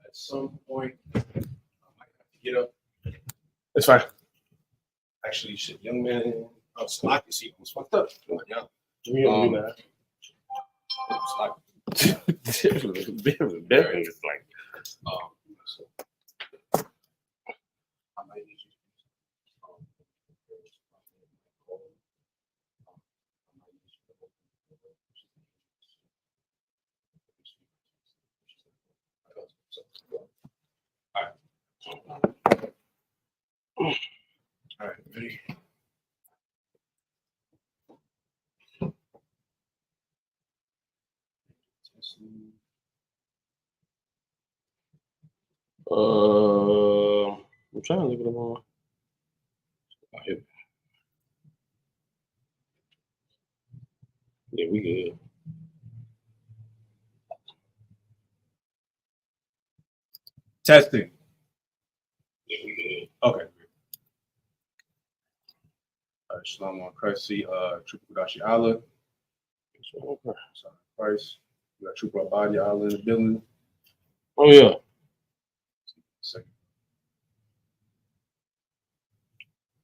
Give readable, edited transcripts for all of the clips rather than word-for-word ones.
At some point, I might have to get up. It's fine. Actually, shit, young man. Oh, Slack, you see, was fucked up. Yeah. You don't do Slack. that. Definitely is like. So, I might need you. All right, ready? I'm trying to look at them all. Yeah, we good. Testing. Yeah, we good. Okay. Shalom on Christ. See, Trooper Kudashi Allah. Sorry, Christ. We got Trooper Abadi Allah in the building. Oh yeah. Second.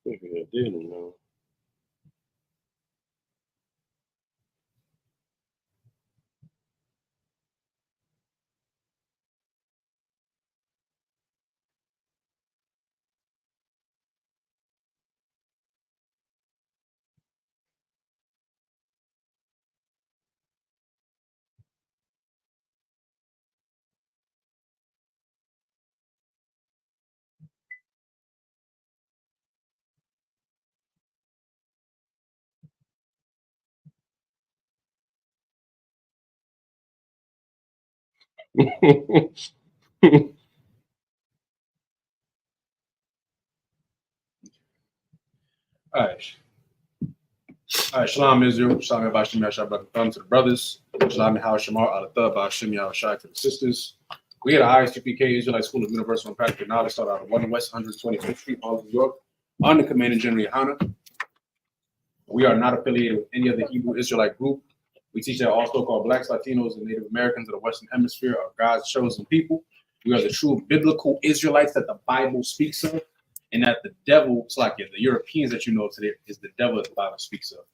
I didn't know. All right, Shalom Israel, Shalom Bashim Yashab to the brothers, Shalom Hal Shamar Alatha Bashim Yashai to the sisters. We at the ISUPK Israelite School of Universal and Practical Knowledge, started out at 1 West 125th Street, Harlem, New York, under Command and General Yohana. We are not affiliated with any other Hebrew Israelite group. We teach that all so-called Blacks, Latinos, and Native Americans of the Western Hemisphere are God's chosen people. We are the true biblical Israelites that the Bible speaks of, and that the devil, it's like the Europeans that you know today, is the devil that the Bible speaks of.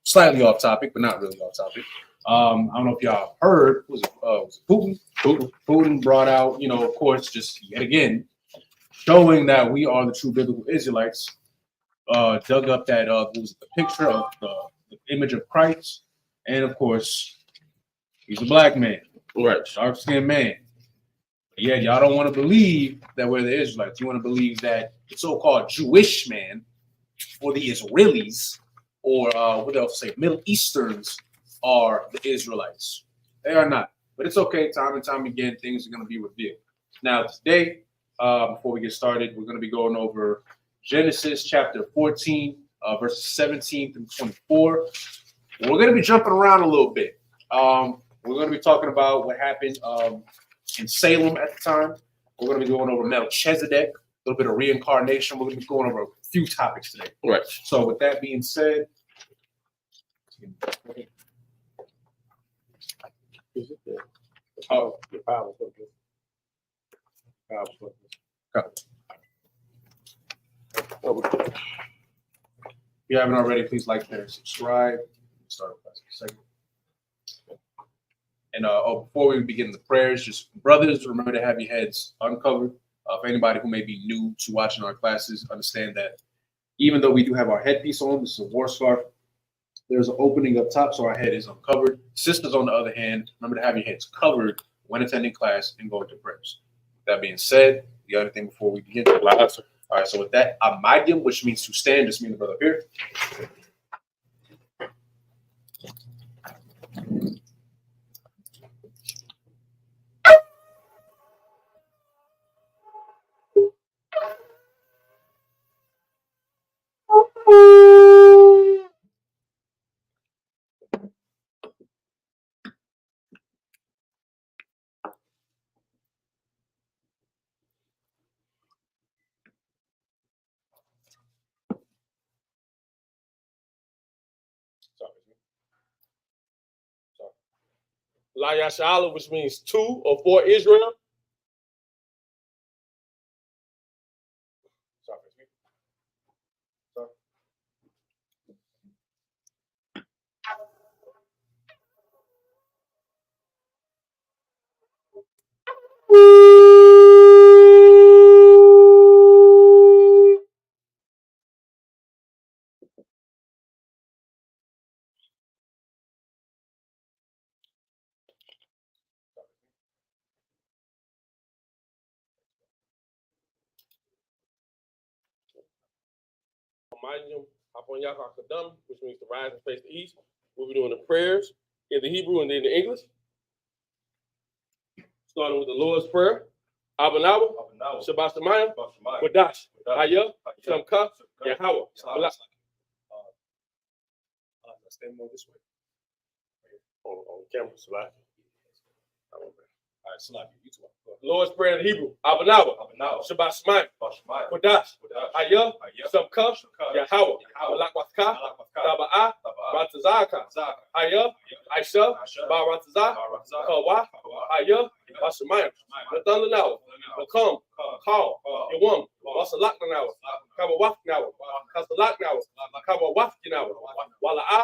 Slightly off topic, but not really off topic. I don't know if y'all heard, was it Putin? Putin brought out, of course, just yet again, showing that we are the true biblical Israelites. Dug up that was the picture of the image of Christ, and of course, he's a black man, Right. dark-skinned man. Yeah, y'all don't want to believe that we're the Israelites. You want to believe that the so-called Jewish man, or the Israelis, or what they'll say, Middle Easterns, are the Israelites. They are not. But it's okay. Time and time again, things are going to be revealed. Now, today, before we get started, we're going to be going over Genesis chapter 14, verses 17 through 24. We're going to be jumping around a little bit. We're going to be talking about what happened in Salem at the time. We're going to be going over Melchizedek, a little bit of reincarnation. We're going to be going over a few topics today. Right. So with that being said, Oh, the power. If you haven't already, please like, share, and subscribe. Start with a second. And before we begin the prayers, just brothers, remember to have your heads uncovered. For anybody who may be new to watching our classes, understand that even though we do have our headpiece on, this is a war scarf, there's an opening up top, so our head is uncovered. Sisters, on the other hand, remember to have your heads covered when attending class and going to prayers. That being said, you got anything before we begin? All right, so with that, Amadim, which means to stand, just mean the brother up here. La Yashala, which means two or for Israel. Hamayim, Hapon Yakar Kadam, which means to rise and face the east. We'll be doing the prayers in the Hebrew and then the English. Starting with the Lord's Prayer. Abanawa, Shabbat Shemayim, Wadash, Haya, Shamka, Yahweh. Stand more this way. On camera, Salaki. All right, Salaki, you two. Lord's Prayer in Hebrew. Abanawa, Shabbat Shemayim, Wadash, Haya, Shamka, Yahweh. Malakwaka, Taba'a, Ratazaka, Haya, Aisha, Baratazah, Kawa, Haya, Bashamayim. Nathan now, come, call, Yawam, Wasalak now, Kabawak now, Kasalak now, Kabawak now, Wala'a,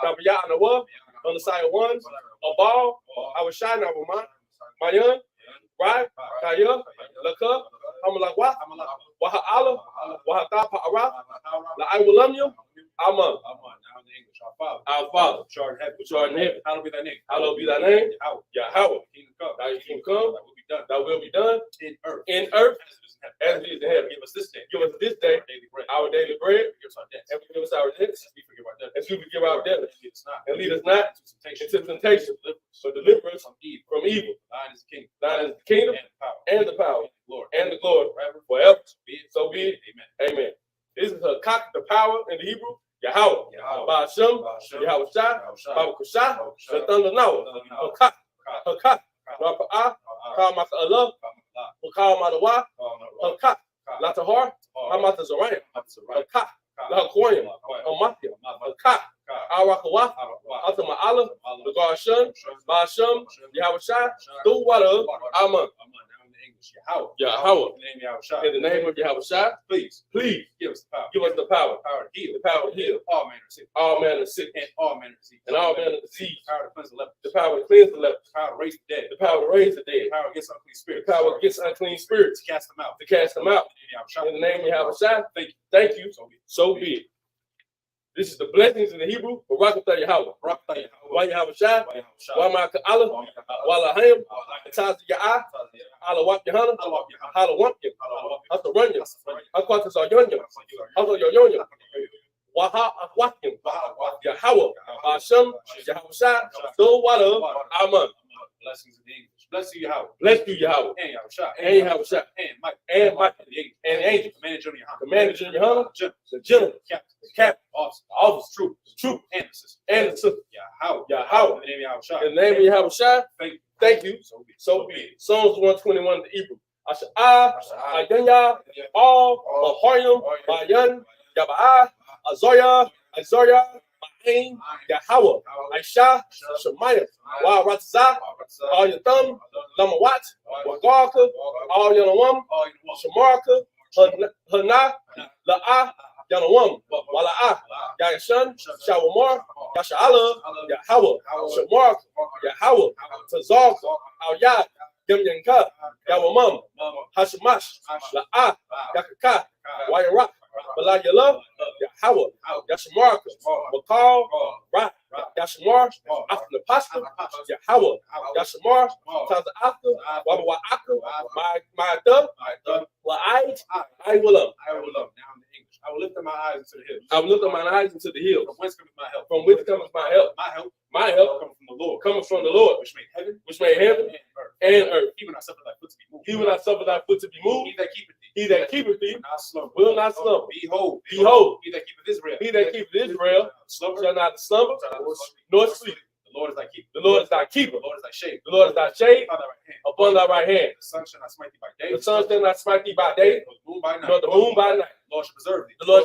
Tabiya and the one, on the side of ones, a ball, I was shy now, Mayan, right, Kaya, Laka, Hamalakwa, Waha'ala, Wahata Pa'ara, La I will love you, Aman. Our Father, which art in heaven, hallowed be thy name. Hallowed be thy name. Yahweh. Thy kingdom come. Thy will be done in earth as it is in heaven. Give us this day our daily bread, and forgive us our debts as we forgive our debtors. And lead us not into temptation, but deliver us from evil. Thine is the kingdom and the power and the glory forever. So be it. Amen. This is the power in the Hebrew. Yahweh, Ba'ashem, Yahweh Shah, Baba Kusha, the thunder now, Hakak, Rapa'ah, Kamaka Allah, Hukamadawa, Hakak, Latahar, Hamata Zarayim, Hakak, Lahakoyim, Amathia, Hakak, Arakawa, Atama Allah, the Garshun, Ba'ashem, Yahweh Shah, do water, Aman. Yahweh. In the name of Yahweh Shah, please give us the power. Give us the power. The power to heal. All manner of sickness. And all manner of disease. The power to cleanse the leper. The power to raise the dead. The power to raise the dead. The power against unclean spirits. The power against unclean spirits. To cast them out. In the name of Yahweh Shah, thank you. So be it. This is the blessings in the Hebrew. Barakatah Yahweh. Wa Yahweh Shah. Wa Ma'aka Allah. Wa Lahayim. Tazi Ya'ah. Allah Wap Yahana. Hala Wamp Yam. Hasa Runyam. Hakwatas Ayonyam. Hasa Yoyonyam. Waha Akwakim. Yahweh. Hashem. Yahweh Shah. So Wada. Amen. Blessings in English. Bless you, Yahweh. Bless you, Yahweh. And Yahweh Shah. And Yahweh Shah. And Mike. And Mike. And the angel. Commander Junior Hana. The general. Captain. Officer. Troop. And the sister. Yahweh. In the name of Yahweh Shah. Thank you. So be it. Psalms 121 in the Hebrew. Asha'ah. Ayanya. All. Ahoyim. Bayan. Yaba'ah. Azoya. Ma'ain. Yahweh. Aisha. Shemayim. Wa Ratazah. All your thumb. Lamawat. Wagarka. All your wom. Shamarka. Hana. La'ah. Yanawam, Wala'ah, Yashan, Shawamar, Yasha'ala, Yahweh, Shamar, Yahweh, Tazar, Al Yad, Yamyanka, Yawamam, Hashamash, La'ah, Yakaka, Wayarak, Balayala, Yahweh, Yashamarka, Wakal, Rat, Yashamar, after the pasta, Yahweh, Yashamar, Taza after, Wabawa Aka, my dub, I will up. I will lift up my eyes into the hills. From whence cometh my help? My help comes from the Lord. Which made heaven and earth. He will not suffer thy foot to be moved. He that keepeth thee will not slumber. Behold, he that keepeth Israel shall not slumber nor sleep. The Lord is thy keeper. The Lord is thy shade upon thy right hand. The sun shall not smite thee by day. Nor the moon by night. The Lord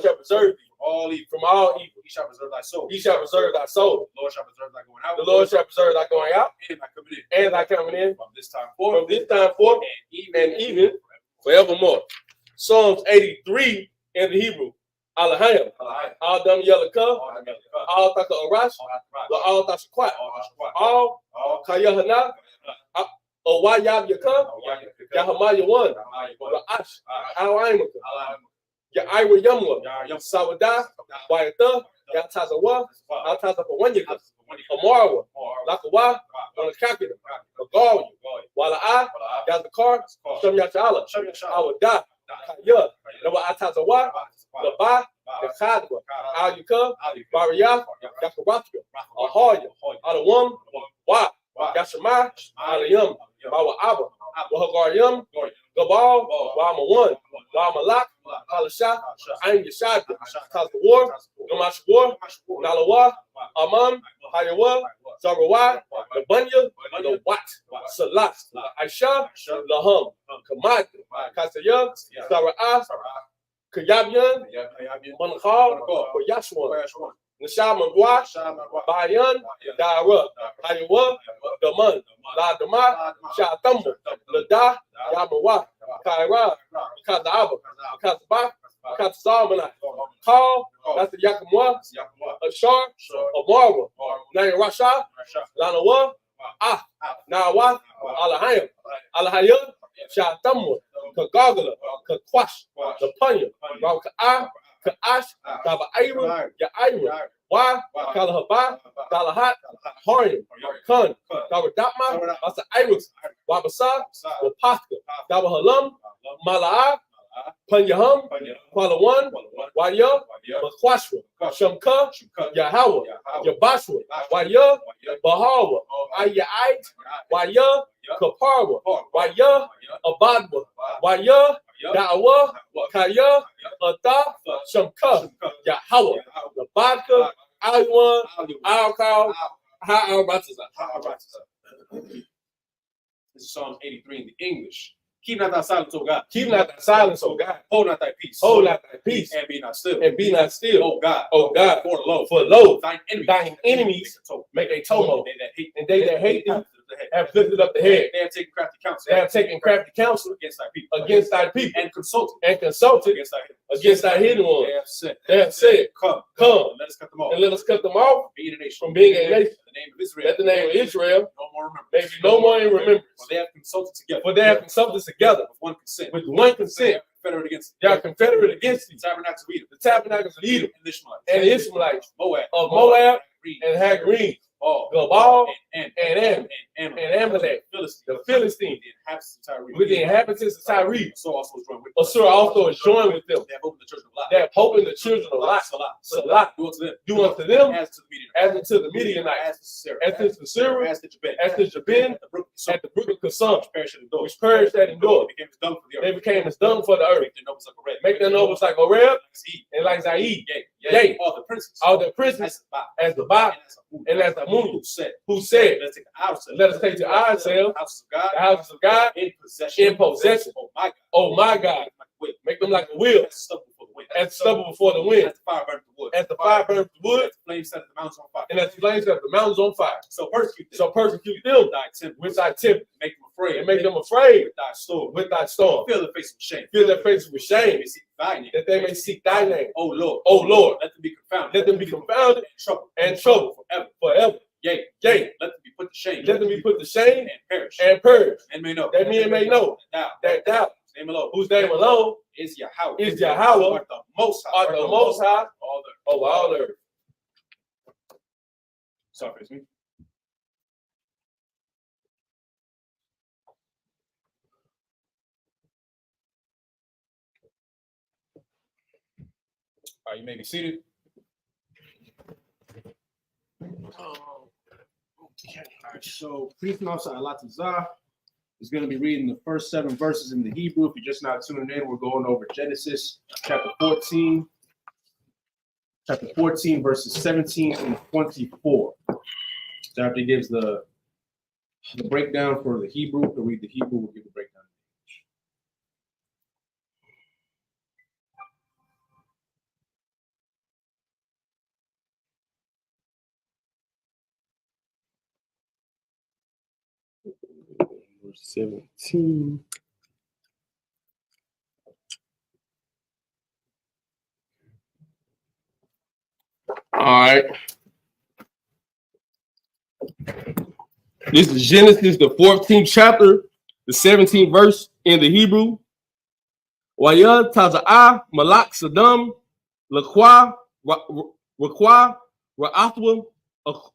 shall preserve thee from all evil. He shall preserve thy soul. The Lord shall preserve thy going out. And thy coming in. From this time forth. And even forevermore. Psalms 83 in the Hebrew. Alahayim. All dam yelaka. All taka arash. All tashakwat. All kayahana. Owayab yaka. Yahamaya one. Ra'ash. Alaimaka. Yaiwa Yamwa. Sawada. Wayata. Yatazawa. Altazapawanyaka. Amarwa. Lakawa. On the capital. Magawa. Wala'a. Yazakar. Shem Yachala. Awada. Kaya. Nawa Atazawa. Laba. Yakadwa, Al-Yuka, Bariyah, Yakaratka, Ahoya, Alawam, Wa, Yashama, Alayam, Bawa Abba, Wahagaryam, Gabal, Wama 1, Wamalak, Halasha, Ain Yashad, Kazawar, Gamashwar, Nalawa, Amam, Hayawa, Zarawa, the Bunya, the Wat, Salat, Aisha, Laham, Kamad, Kasaya, Sara'ah, Kayabyan, Mankhal, Yashwan, Nisham Mwa, Bayan, Dara, Hayawa, Daman, La Dama, Shatamu, Lada, Yamawa, Kaira, Kazaba, Kazba, Kazamana, Call, that's the Yakamwa, Ashar, Amara, Naya Rasha, Lanawa, Nawa, Alahayam, Alahayam, Shatamu, Kagagala, Kakwash, the Panya, Ka'ash, Daba Ira, Yaira, Wa, Kalahaba, Dalahat, Horium, Kun, Dawadatma, Basa Iris, Wabasa, Wapaska, Dawahalam, Mala'a, Panyaham, Kuala 1, Waya, Makwashwa, Shamka, Yahawa, Yabashwa, Waya, Bahawa, Ayait, Waya, Kaparwa, Waya, Abadwa, Waya, Da'awa, Kaya, Ata, Shamka, Yahawa, Labadka, Alwan, Alkal, Ha'aratzah. This is Psalm 83 in the English. Keep not thy silence, O God. Keep not thy silence, O God. Hold not thy peace. Hold not thy peace. And be not still. And be not still. O God. O God. For lo, thine enemies make a tumult. And they that hate thee have lifted up the head. They have taken crafty counsel. They have taken crafty counsel against thy people. Against thy people. And consulted Against thy hidden ones. They have said, Come, and let us cut them off. and let us cut them off from being a nation. The name of Israel. Let the name of Israel no more remember. may be no more in remembrance. For they have consulted together. With one consent. They are confederate against thee. The Tabernacles of Edom. And the Ishmaelites. Of Moab. And Hagarine. Gabal. And Amalek. The Philistines. With the inhabitants of Tyre. Assur also is joined with them. They have opened the children of Lot. They have opened the children of Lot. Salah. Do unto them as unto the Midianites. As to the Syria. As to Jabin. At the brook of Kasam. Which perished at Endor. They became as dung for the earth. Make their nobles like Oreb and like Zaid. Yea, all the princes as the Ba and as the Moon, who said, let us take to ourselves the houses of God in possession. Oh my God, make them like a wheel, as stubble before the wind, as the fire burns the wood, and as the flames set the mountains on fire. So persecute them with thy temper, and make them afraid with thy storm. Fill their faces with shame, that they may seek thy name. Oh Lord, let them be confounded and troubled forever. Yea, let them be put to shame and purge, that men may know that thou, whose name alone is Yahweh, art the Most High over all earth. Sorry, it's me. All right, you may be seated. Okay. All right, so Priest Officer Alatazar is going to be reading the first 7 verses in the Hebrew. If you're just not tuning in, we're going over Genesis chapter 14, verses 17 and 24. So after he gives the breakdown for the Hebrew, to read the Hebrew, we'll give the breakdown. Verse 17. All right. This is Genesis, the 14th chapter, the 17th verse in the Hebrew. Waya Taza'ah Malak Saddam Lakwa Rakwa Ra'athwa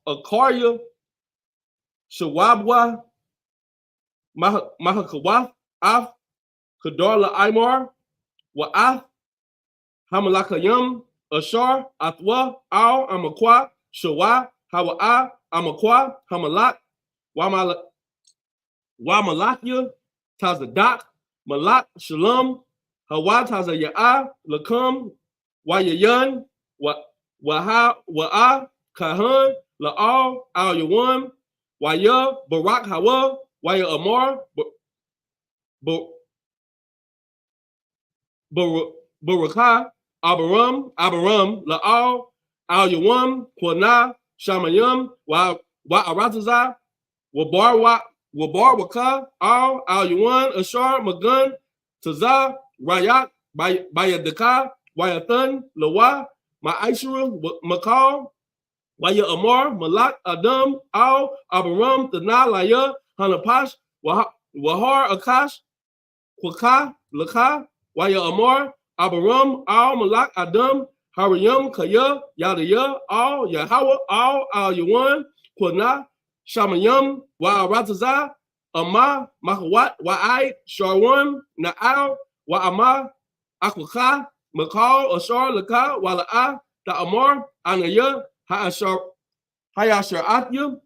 Akarya Shawabwa Mahakawath Af Kadarla Imar Wa'ath Hamalakayam Ashar, Athwa, Al, Amakwa, Shawa, Hawa'a, Amakwa, Hamalak, Wamalakia, Tazadak, Malak, Shalom, Hawa, Tazaya'a, Lakam, Wayayan, Wa'a, Kahan, La'al, Al Yawan, Waya, Barak Hawa, Waya Amar, Barakah, Abaram, La'al, Al Yawan, Kwana, Shamayam, Wa'aratazah, Wabar Waka, Al Yuan, Ashar, Magun, Tazah, Rayat, Bayadaka, Wayathan, Lawa, Ma'aishra, Makal, Waya Amar, Malak, Adam, Al, Abaram, Tana, Laya, Hanapash, Wahar, Akash, Kwaka, Laka, Waya Amar, Abaram, Al, Malak, Adam, Harayam, Kaya, Yadaya, Al, Yahawa, Al Yuan, Kwana, Shamayam, Wa'aratazah, Ama, Mahawat, Wa'ai, Sharwan, Na'al, Wa'ama, Akwaka, Makal, Ashar, Laka, Wala'a, Ta'amar, Anaya, Hayashar Atyam,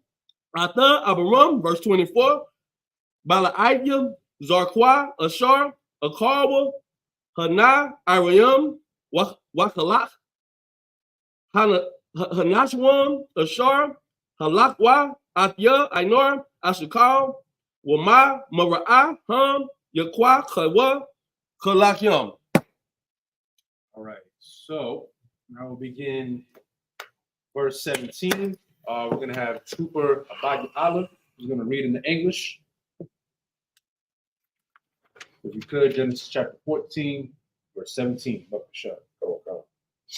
Ata, Abaram, verse 24, Bala'atyam, Zarqua, Ashar, Akarwa, Hana, Arayam, Wakalak, Hanashwan, Ashar, Halakwa, Atya, Ainor, Ashikal, Wama, Mara'a, Ham, Yakwa, Kawa, Kalakyam. All right. So now we'll begin verse 17. We're going to have Trooper Abadi Allah, who's going to read in the English. If you could, Genesis chapter 14, verse 17.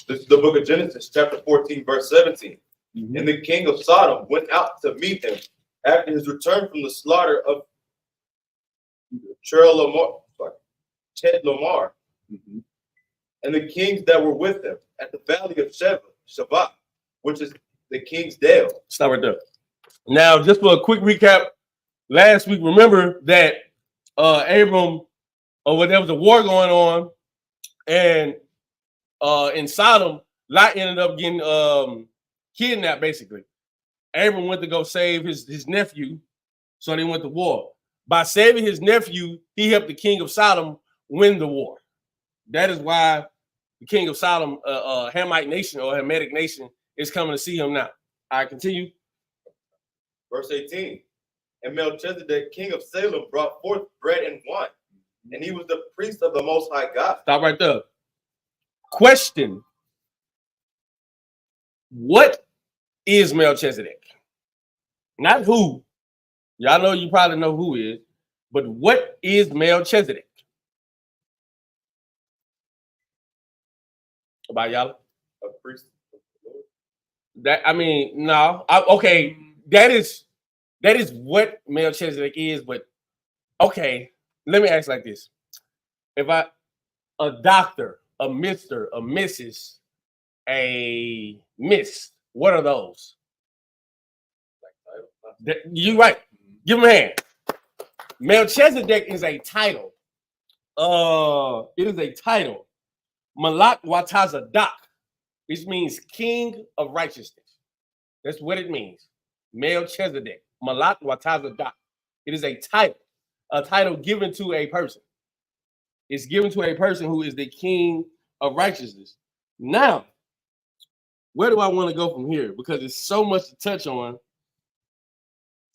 This is the book of Genesis, chapter 14, verse 17. Mm-hmm. And the king of Sodom went out to meet him after his return from the slaughter of Chedorlaomer. Mm-hmm. And the kings that were with him at the valley of Shavah, which is the king's dale. Stop right there. Now, just for a quick recap, last week, remember that Abram, there was a war going on, and in Sodom, Lot ended up getting kidnapped, basically. Abram went to go save his nephew, so they went to war. By saving his nephew, he helped the king of Sodom win the war. That is why the king of Sodom, Hamite nation or Hamitic nation, is coming to see him now. All right, continue. Verse 18. And Melchizedek, king of Salem, brought forth bread and wine, and he was the priest of the Most High God. Stop right there. Question. What is Melchizedek? Not who. Y'all know, you probably know who is, but what is Melchizedek? About y'all? A priest of the Lord. That, I mean, no. Okay, that is what Melchizedek is, but okay, let me ask like this. If a doctor, a Mr., a Mrs., a Miss, what are those? You're right. Give him a hand. Melchizedek is a title. It is a title. Malak Watazadak, which means king of righteousness. That's what it means. Melchizedek, Malak Watazadak. It is a title given to a person. It's given to a person who is the king of righteousness. Now, where do I want to go from here? Because it's so much to touch on.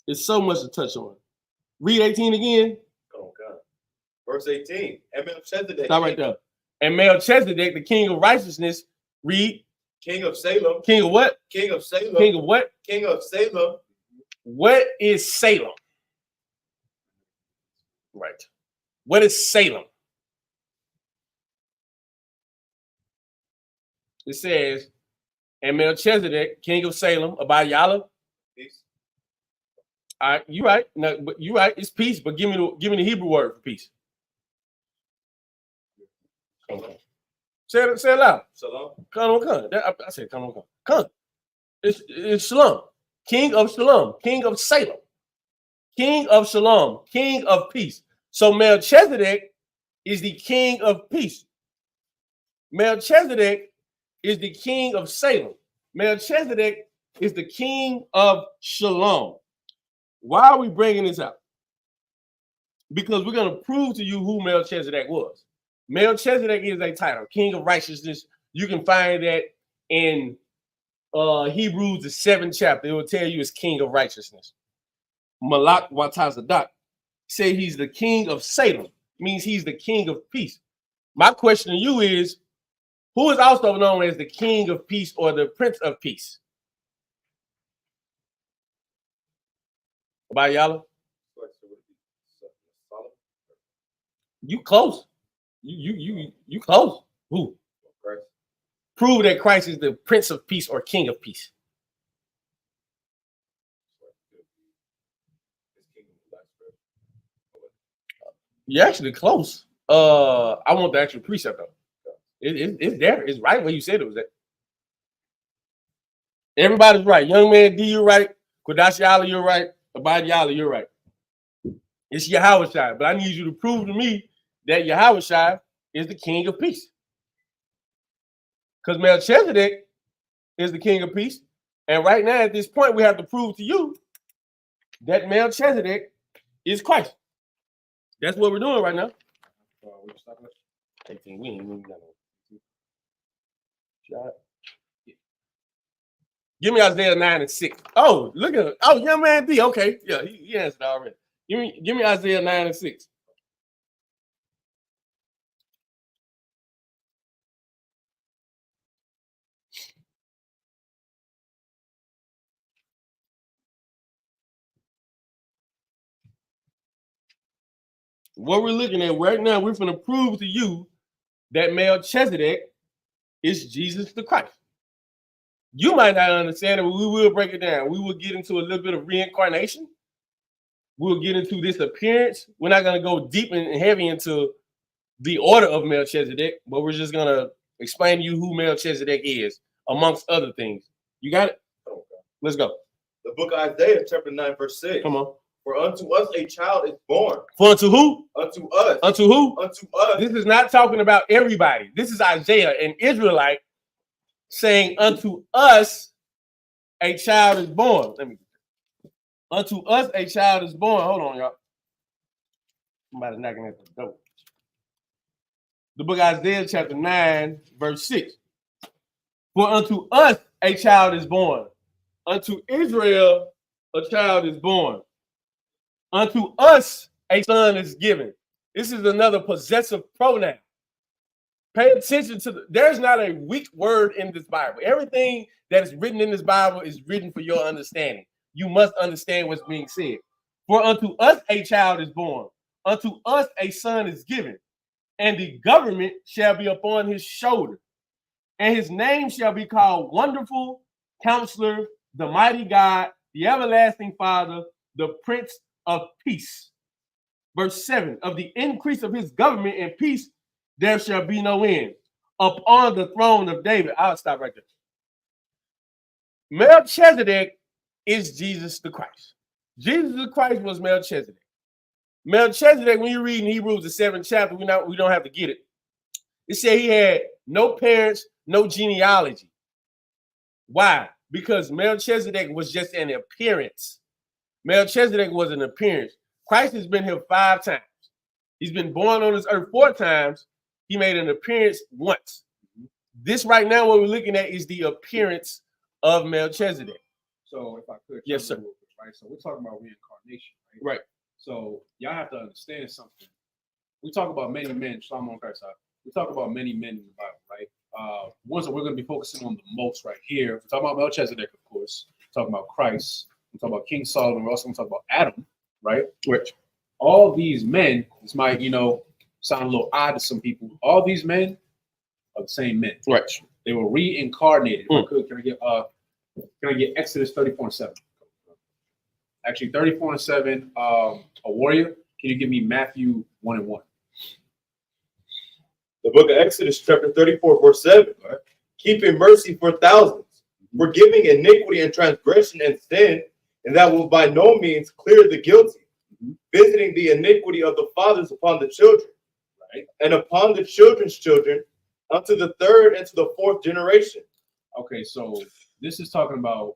It's so much to touch on. Read 18 again. Oh, God. Verse 18. And Melchizedek. Stop right there. And Melchizedek, the king of righteousness, read. King of Salem. King of what? King of Salem. King of what? King of Salem. What is Salem? Right. What is Salem? It says, and Melchizedek, king of Salem, about Yalla. Peace. All right, you're right. No, but you're right. It's peace, but give me the Hebrew word for peace. Okay. Say it loud. Shalom. Come. I said come. It's Shalom. King of Shalom. King of Salem. King of Shalom. King of peace. So Melchizedek is the king of peace. Melchizedek is the king of Salem. Melchizedek is the king of Shalom. Why are we bringing this up? Because we're going to prove to you who Melchizedek was. Melchizedek is a title, king of righteousness. You can find that in Hebrews, the 7th chapter. It will tell you it's king of righteousness. Malak Watazadak say he's the king of Salem, means he's the king of peace. My question to you is, who is also known as the king of peace or the prince of peace? Bayala? You close. You close. Who? Christ. Prove that Christ is the prince of peace or king of peace. You're actually close. I want the actual precept though. It's there. It's right where you said it was at. Everybody's right. Young man D, you're right. Kodash Yala, you're right. Abad Yala, you're right. It's Yahweh Shai, but I need you to prove to me that Yahweh Shai is the king of peace. Because Melchizedek is the king of peace. And right now, at this point, we have to prove to you that Melchizedek is Christ. That's what we're doing right now. Give me Isaiah 9 and 6. Oh, look at it. Oh, young man D. Okay. Yeah, he answered already. Give me Isaiah 9 and 6. What we're looking at right now, we're going to prove to you that Melchizedek is Jesus the Christ. You might not understand it, but we will break it down. We will get into a little bit of reincarnation. We'll get into this appearance. We're not going to go deep and heavy into the order of Melchizedek, but we're just going to explain to you who Melchizedek is, amongst other things. You got it? Okay. Let's go. The book of Isaiah, chapter 9, verse 6. Come on. For unto us a child is born. For unto who? Unto us. Unto who? Unto us. This is not talking about everybody. This is Isaiah, an Israelite, saying, unto us a child is born. Unto us a child is born. Hold on, y'all. Somebody's knocking at the door. The book of Isaiah, chapter 9, verse 6. For unto us a child is born. Unto Israel a child is born. Unto us a son is given. This is another possessive pronoun. Pay attention to there's not a weak word in this Bible. Everything that is written in this Bible is written for your understanding. You must understand what's being said. For unto us a child is born. Unto us a son is given. And the government shall be upon his shoulder. And his name shall be called Wonderful Counselor, the Mighty God, the Everlasting Father, the Prince of Peace. Verse 7, of the increase of his government and peace, there shall be no end. Upon the throne of David. I'll stop right there. Melchizedek is Jesus the Christ. Jesus the Christ was Melchizedek. Melchizedek, when you read in Hebrews, the 7th chapter, we don't have to get it. It said he had no parents, no genealogy. Why? Because Melchizedek was just an appearance. Melchizedek was an appearance. Christ has been here 5 times. He's been born on this earth 4 times. He made an appearance once. This right now, what we're looking at is the appearance of Melchizedek. So if I could. Yes, sir. Right. So we're talking about reincarnation, right? Right. So y'all have to understand something. We talk about many men, Shalom on Christ. We talk about many men in the Bible, right? Ones that we're going to be focusing on the most right here. We're talking about Melchizedek, of course. We're talking about Christ. We're talking about King Solomon. We're also going to talk about Adam, right? Which all these men, this might, sound a little odd to some people. All these men are the same men. Right. They were reincarnated. If I could, can I get Exodus 34:7? Actually, 34:7. A warrior. Can you give me Matthew 1 and 1? The book of Exodus, chapter 34, verse 7. Right. Keeping mercy for thousands, forgiving iniquity and transgression and sin, and that will by no means clear the guilty, visiting the iniquity of the fathers upon the children, right, and upon the children's children unto the third and to the fourth generation. Okay, so this is talking about,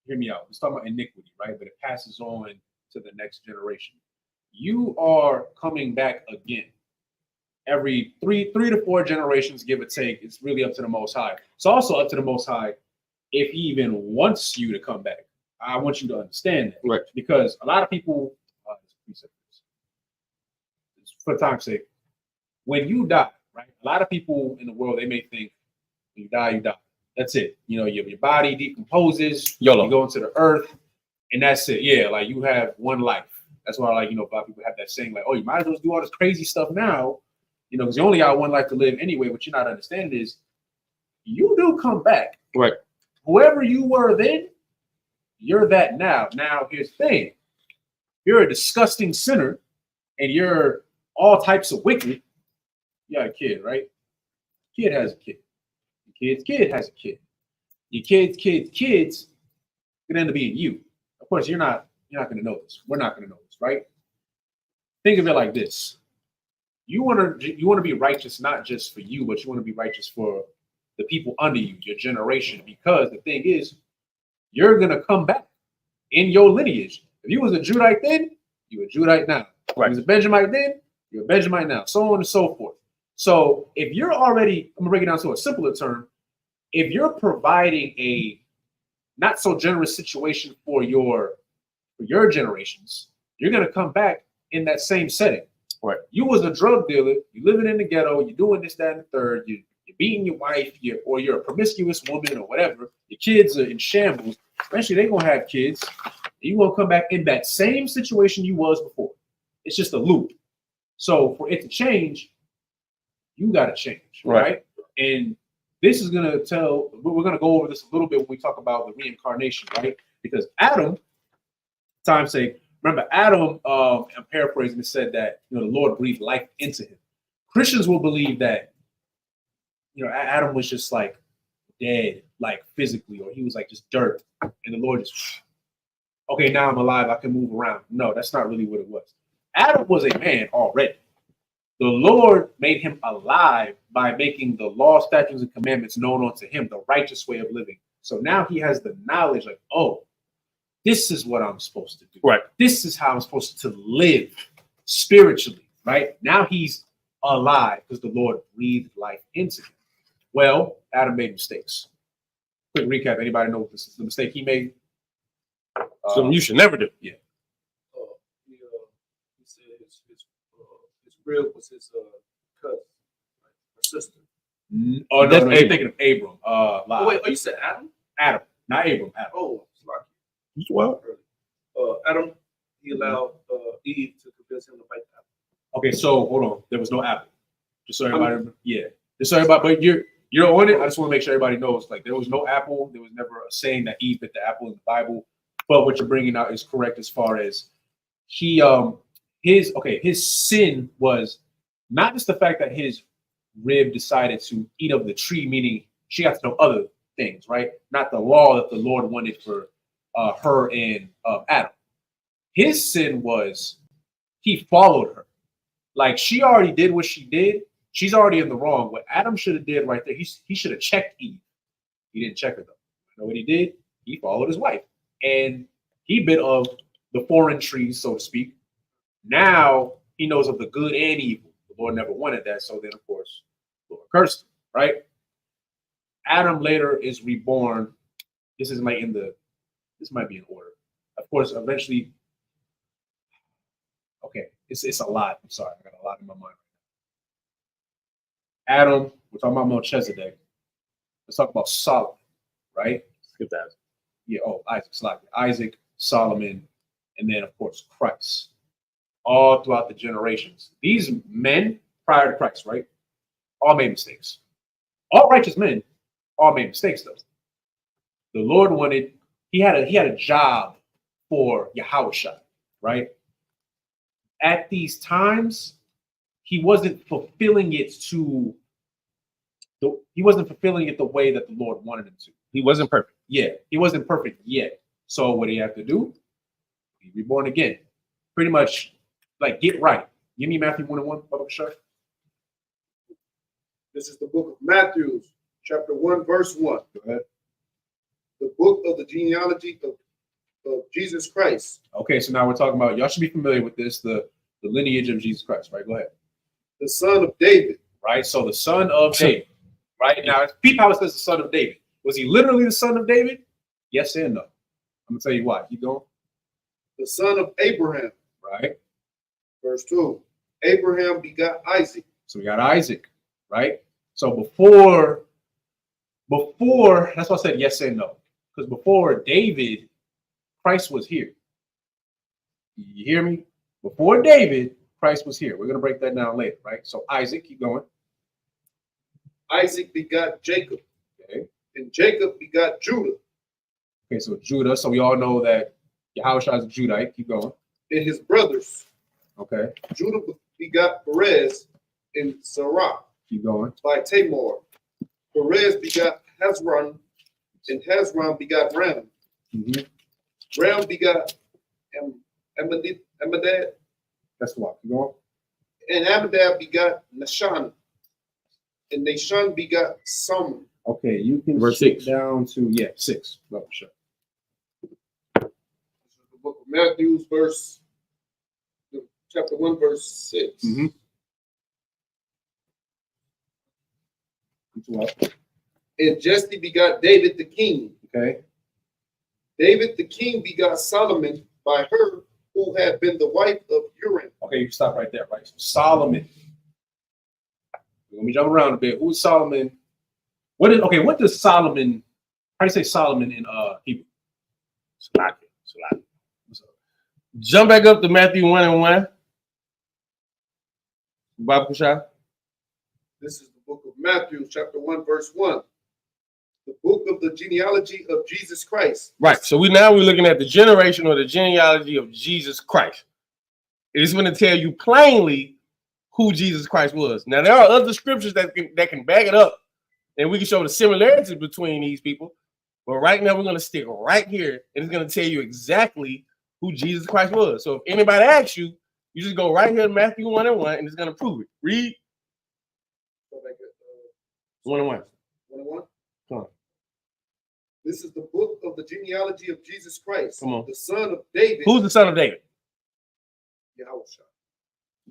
hear me out. It's talking about iniquity, right? But it passes on to the next generation. You are coming back again. Every three to four generations, give or take, it's really up to the Most High. It's also up to the Most High if He even wants you to come back. I want you to understand that, Right? because a lot of people, for time's sake, when you die, right? A lot of people in the world, they may think when you die, you die. That's it. You know, your body decomposes, YOLO. you go into the earth, and that's it. Yeah, like you have one life. That's why, like, you know, a lot of people have that saying, like, oh, you might as well do all this crazy stuff now, you know, because you only got one life to live anyway. What you're not understanding is you do come back. Right. Whoever you were then, you're that now. Now, here's the thing. You're a disgusting sinner, and you're all types of wicked. You got a kid, right? Kid has a kid. Your kid's kid has a kid. Your kids could end up being you. Of course, you're not going to know this. We're not going to know this, right? Think of it like this. You want to be righteous not just for you, but you want to be righteous for the people under you, your generation. Because the thing is, you're going to come back in your lineage. If you was a Judite then, you a Judite now. Right. If you was a Benjamite then, you're a Benjamite now. So on and so forth. So if you're already, I'm going to break it down to a simpler term. If you're providing a not so generous situation for your generations, you're going to come back in that same setting. Right. You was a drug dealer, you living in the ghetto, you're doing this, that, and the third, you're beating your wife, or you're a promiscuous woman or whatever, your kids are in shambles. Eventually they're going to have kids. You're going to come back in that same situation you was before. It's just a loop. So for it to change, you got to change, right? And this is going to we're going to go over this a little bit when we talk about the reincarnation, right? Because Adam, time's sake, remember Adam, I'm paraphrasing, it said that, you know, the Lord breathed life into him. Christians will believe that, you know, Adam was just like dead, like physically, or he was like just dirt. And the Lord just, okay, now I'm alive, I can move around. No, that's not really what it was. Adam was a man already. The Lord made him alive by making the law, statutes, and commandments known unto him, the righteous way of living. So now he has the knowledge, like, oh, this is what I'm supposed to do. Right. This is how I'm supposed to live spiritually, right? Now he's alive because the Lord breathed life into him. Well, Adam made mistakes. Quick recap. Anybody know the mistake he made? Something you should never do. Yeah. He said his rib was his cousin, right? Her sister. Oh, That's no, you're thinking of Abram. Oh, wait, you said Adam? Adam, not Abram. Adam. Oh, sorry. Well, Adam, he allowed Eve to convince him to bite the apple. Okay, so hold on. There was no apple. Just so everybody, just so everybody. But you're on it. I just want to make sure everybody knows. Like, there was no apple. There was never a saying that Eve bit the apple in the Bible. But what you're bringing out is correct as far as his sin was not just the fact that his rib decided to eat of the tree, meaning she got to know other things, right? Not the law that the Lord wanted for her and Adam. His sin was he followed her. Like, she already did what she did. She's already in the wrong. What Adam should have did right there, he should have checked Eve. He didn't check her though. You know what he did? He followed his wife. And he bit of the foreign trees, so to speak. Now he knows of the good and evil. The Lord never wanted that. So then, of course, the Lord cursed him, right? Adam later is reborn. This might be in order. Of course, eventually. Okay, it's a lot. I'm sorry, I got a lot in my mind. Adam, we're talking about Melchizedek. Let's talk about Solomon, right? skip that. Yeah, Isaac, Solomon, and then of course Christ. All throughout the generations. These men prior to Christ, right? All made mistakes. All righteous men all made mistakes, though. The Lord wanted, he had a job for Yahushua, right? At these times, he wasn't fulfilling it the way that the Lord wanted him to. He wasn't perfect. Yeah, he wasn't perfect yet. So what do you have to do? Be reborn again. Pretty much, like, get right. Give me Matthew 1:1, Baba Kashar. This is the book of Matthew, chapter 1, verse 1. Go ahead. The book of the genealogy of Jesus Christ, Okay, so now we're talking about, y'all should be familiar with this, the lineage of Jesus Christ, right? Go ahead. the son of David. Right? So the son of David, right? Now, peep how it says the son of David. Was he literally the son of David? Yes and no. I'm going to tell you why. Keep going. The son of Abraham. Right? Verse 2. Abraham begot Isaac. So we got Isaac, right? So before, that's why I said yes and no. Because before David, Christ was here. You hear me? Before David, Christ was here. We're going to break that down later, right? So Isaac, keep going. Isaac begot Jacob. Okay. And Jacob begot Judah. Okay, so Judah. So we all know that Yahushua is a Judite. Keep going. And his brothers. Okay. Judah begot Perez and Sarah Keep going. by Tamar. Perez begot Hezron, and Hezron begot Ram. Mm-hmm. Ram begot Amminadab, That's what. Keep going. and Amminadab begot Nahshon, and Nahshon begot Salmon. Okay, you can Verse skip 6. down to 6. No, sure. This is the book of Matthew, chapter 1, verse 6. Mm-hmm. And Jesse begot David the king. Okay. David the king begot Solomon by her who had been the wife of Urim. Okay, you can stop right there, right? So Solomon. Let me jump around a bit. Who's Solomon? What does Solomon, how do you say Solomon in Hebrew? Salaki. Jump back up to Matthew 1 and 1. Bible Kushai. This is the book of Matthew, chapter 1, verse 1. The book of the genealogy of Jesus Christ. Right. So we're looking at the generation or the genealogy of Jesus Christ. It's going to tell you plainly who Jesus Christ was. Now there are other scriptures that can back it up, and we can show the similarities between these people. But right now we're going to stick right here, and it's going to tell you exactly who Jesus Christ was. So if anybody asks you, you just go right here to Matthew 1 and 1, and it's going to prove it. Read 1 and 1. 1 and 1. Come on. This is the book of the genealogy of Jesus Christ. Come on. The son of David. Who's the son of David? Yahushua.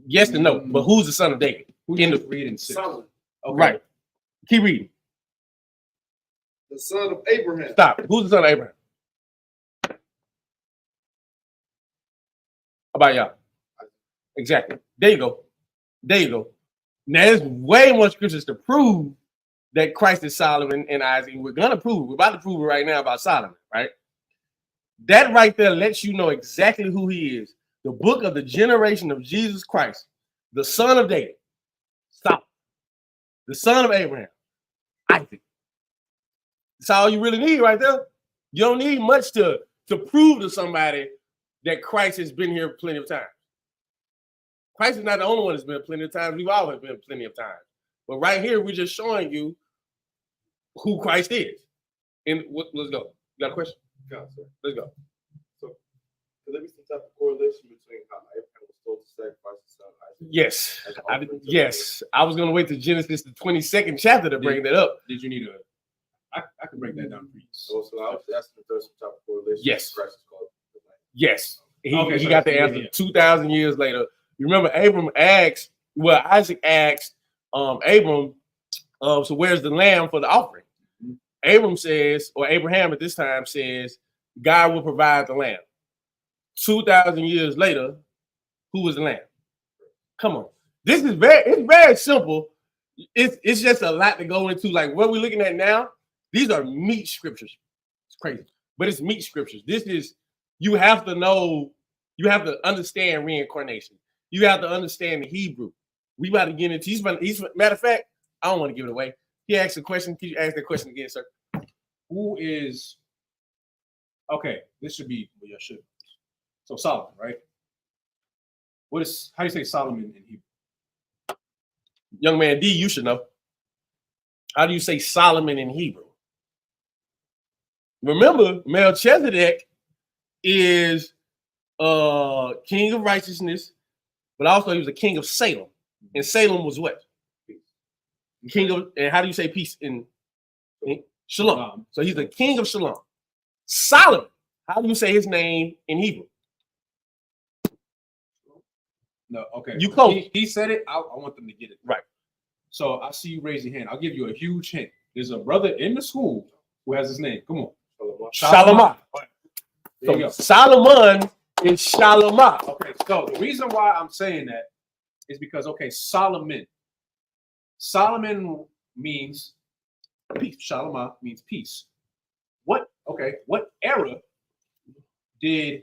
Yes and no, but who's the son of David? Who's In the reading 6? Solomon. Okay. Right. Keep reading. The son of Abraham. Stop. Who's the son of Abraham? How about y'all? Exactly. There you go. Now, there's way more scriptures to prove that Christ is Solomon and Isaac. We're about to prove it right now about Solomon, right? That right there lets you know exactly who he is. The book of the generation of Jesus Christ, the son of David. Stop. The son of Abraham. Isaac. That's all you really need right there. You don't need much to prove to somebody that Christ has been here plenty of times. Christ is not the only one that's been plenty of times. We've always been plenty of times. But right here, we're just showing you who Christ is. And let's go. You got a question? Yeah, sir. Let's go. Could there be some type of correlation between how Abraham was told to sacrifice his son Isaac? Yes. as an offering to the Yes. I was going to wait to Genesis, the 22nd chapter, to bring that up. Did you need I can break that down for you. So I was asking if there's some type of correlation. Yes. Christ is called the Lamb. Yes. He Okay, so got the that's- answer yeah. 2,000 years later. You remember Isaac asked Abram, so where's the lamb for the offering? Abram says, or Abraham at this time says, God will provide the lamb. 2,000 years later, who was the lamb? Come on. It's very simple. It's just a lot to go into. Like what we're looking at now, these are meat scriptures. It's crazy, but it's meat scriptures. You have to understand reincarnation. You have to understand the Hebrew. We about to get into. Matter of fact, I don't want to give it away. He asked a question. Can you ask that question again, sir? Who is okay? This should be So Solomon, right? How do you say Solomon in Hebrew? Young man D, you should know. How do you say Solomon in Hebrew? Remember, Melchizedek is king of righteousness, but also he was a king of Salem. And Salem was what? King of, and how do you say peace in Shalom? So he's the king of Shalom. Solomon, how do you say his name in Hebrew? No, okay. You close. He said it. I want them to get it Right. So I see you raise your hand. I'll give you a huge hint. There's a brother in the school who has his name. Come on. Shalomah. There you go. Solomon is Shalomah. Okay, so the reason why I'm saying that is because, okay, Solomon. Solomon means peace. Shalomah means peace. What era did,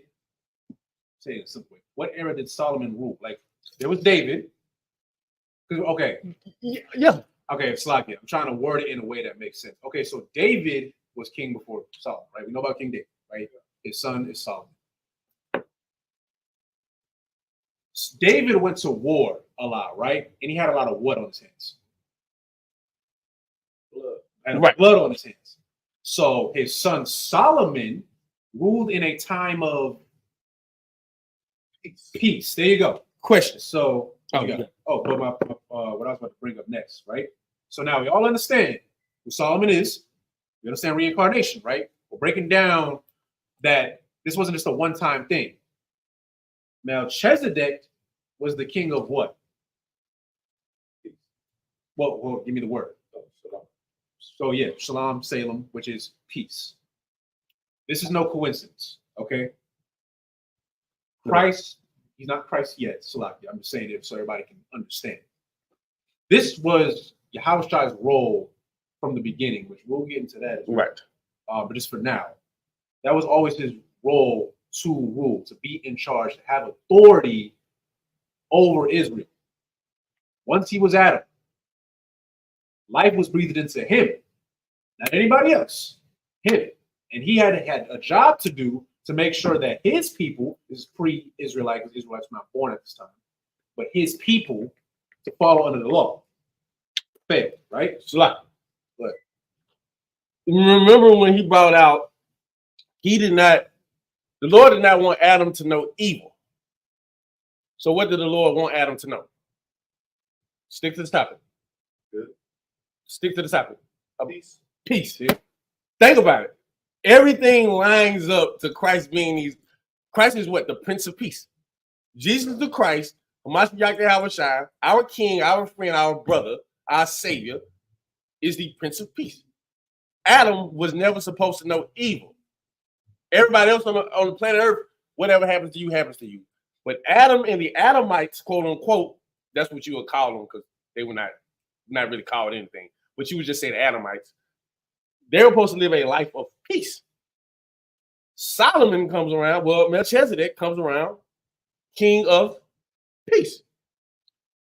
say it simply, what era did Solomon rule? Like, there was David. Okay. Yeah. Okay, it's like it. I'm trying to word it in a way that makes sense. Okay, so David was king before Solomon, right? We know about King David, right? His son is Solomon. David went to war a lot, right? And he had a lot of what on his hands? Blood. And right. Blood on his hands. So his son Solomon ruled in a time of peace. There you go. Question. So, but what I was about to bring up next, right? So now we all understand who Solomon is. We understand reincarnation, right? We're breaking down that this wasn't just a one-time thing. Melchizedek was the king of what? Well, give me the word. So yeah, Shalom, Salem, which is peace. This is no coincidence, okay? Christ, he's not Christ yet, Salaki. I'm just saying it so everybody can understand. This was Yahweh's role from the beginning, which we'll get into that as well. Right. But just for now, that was always his role to rule, to be in charge, to have authority over Israel. Once he was Adam, life was breathed into him, not anybody else, him. And he had a job to do to make sure that his people, this is pre-Israelite, because Israelites were not born at this time, but his people to follow under the law. Fair, right? But remember when he brought out, the Lord did not want Adam to know evil. So what did the Lord want Adam to know? Stick to the topic. Good. Stick to the topic. Peace. Peace. Yeah. Think about it. Everything lines up to Christ being Christ is what? The Prince of Peace. Jesus the Christ, our King, our friend, our brother, our Savior, is the Prince of Peace. Adam was never supposed to know evil. Everybody else on the planet Earth, whatever happens to you, happens to you. But Adam and the Adamites, quote unquote, that's what you would call them because they were not really called anything. But you would just say the Adamites. They were supposed to live a life of peace. Solomon comes around. Well, Melchizedek comes around, king of peace.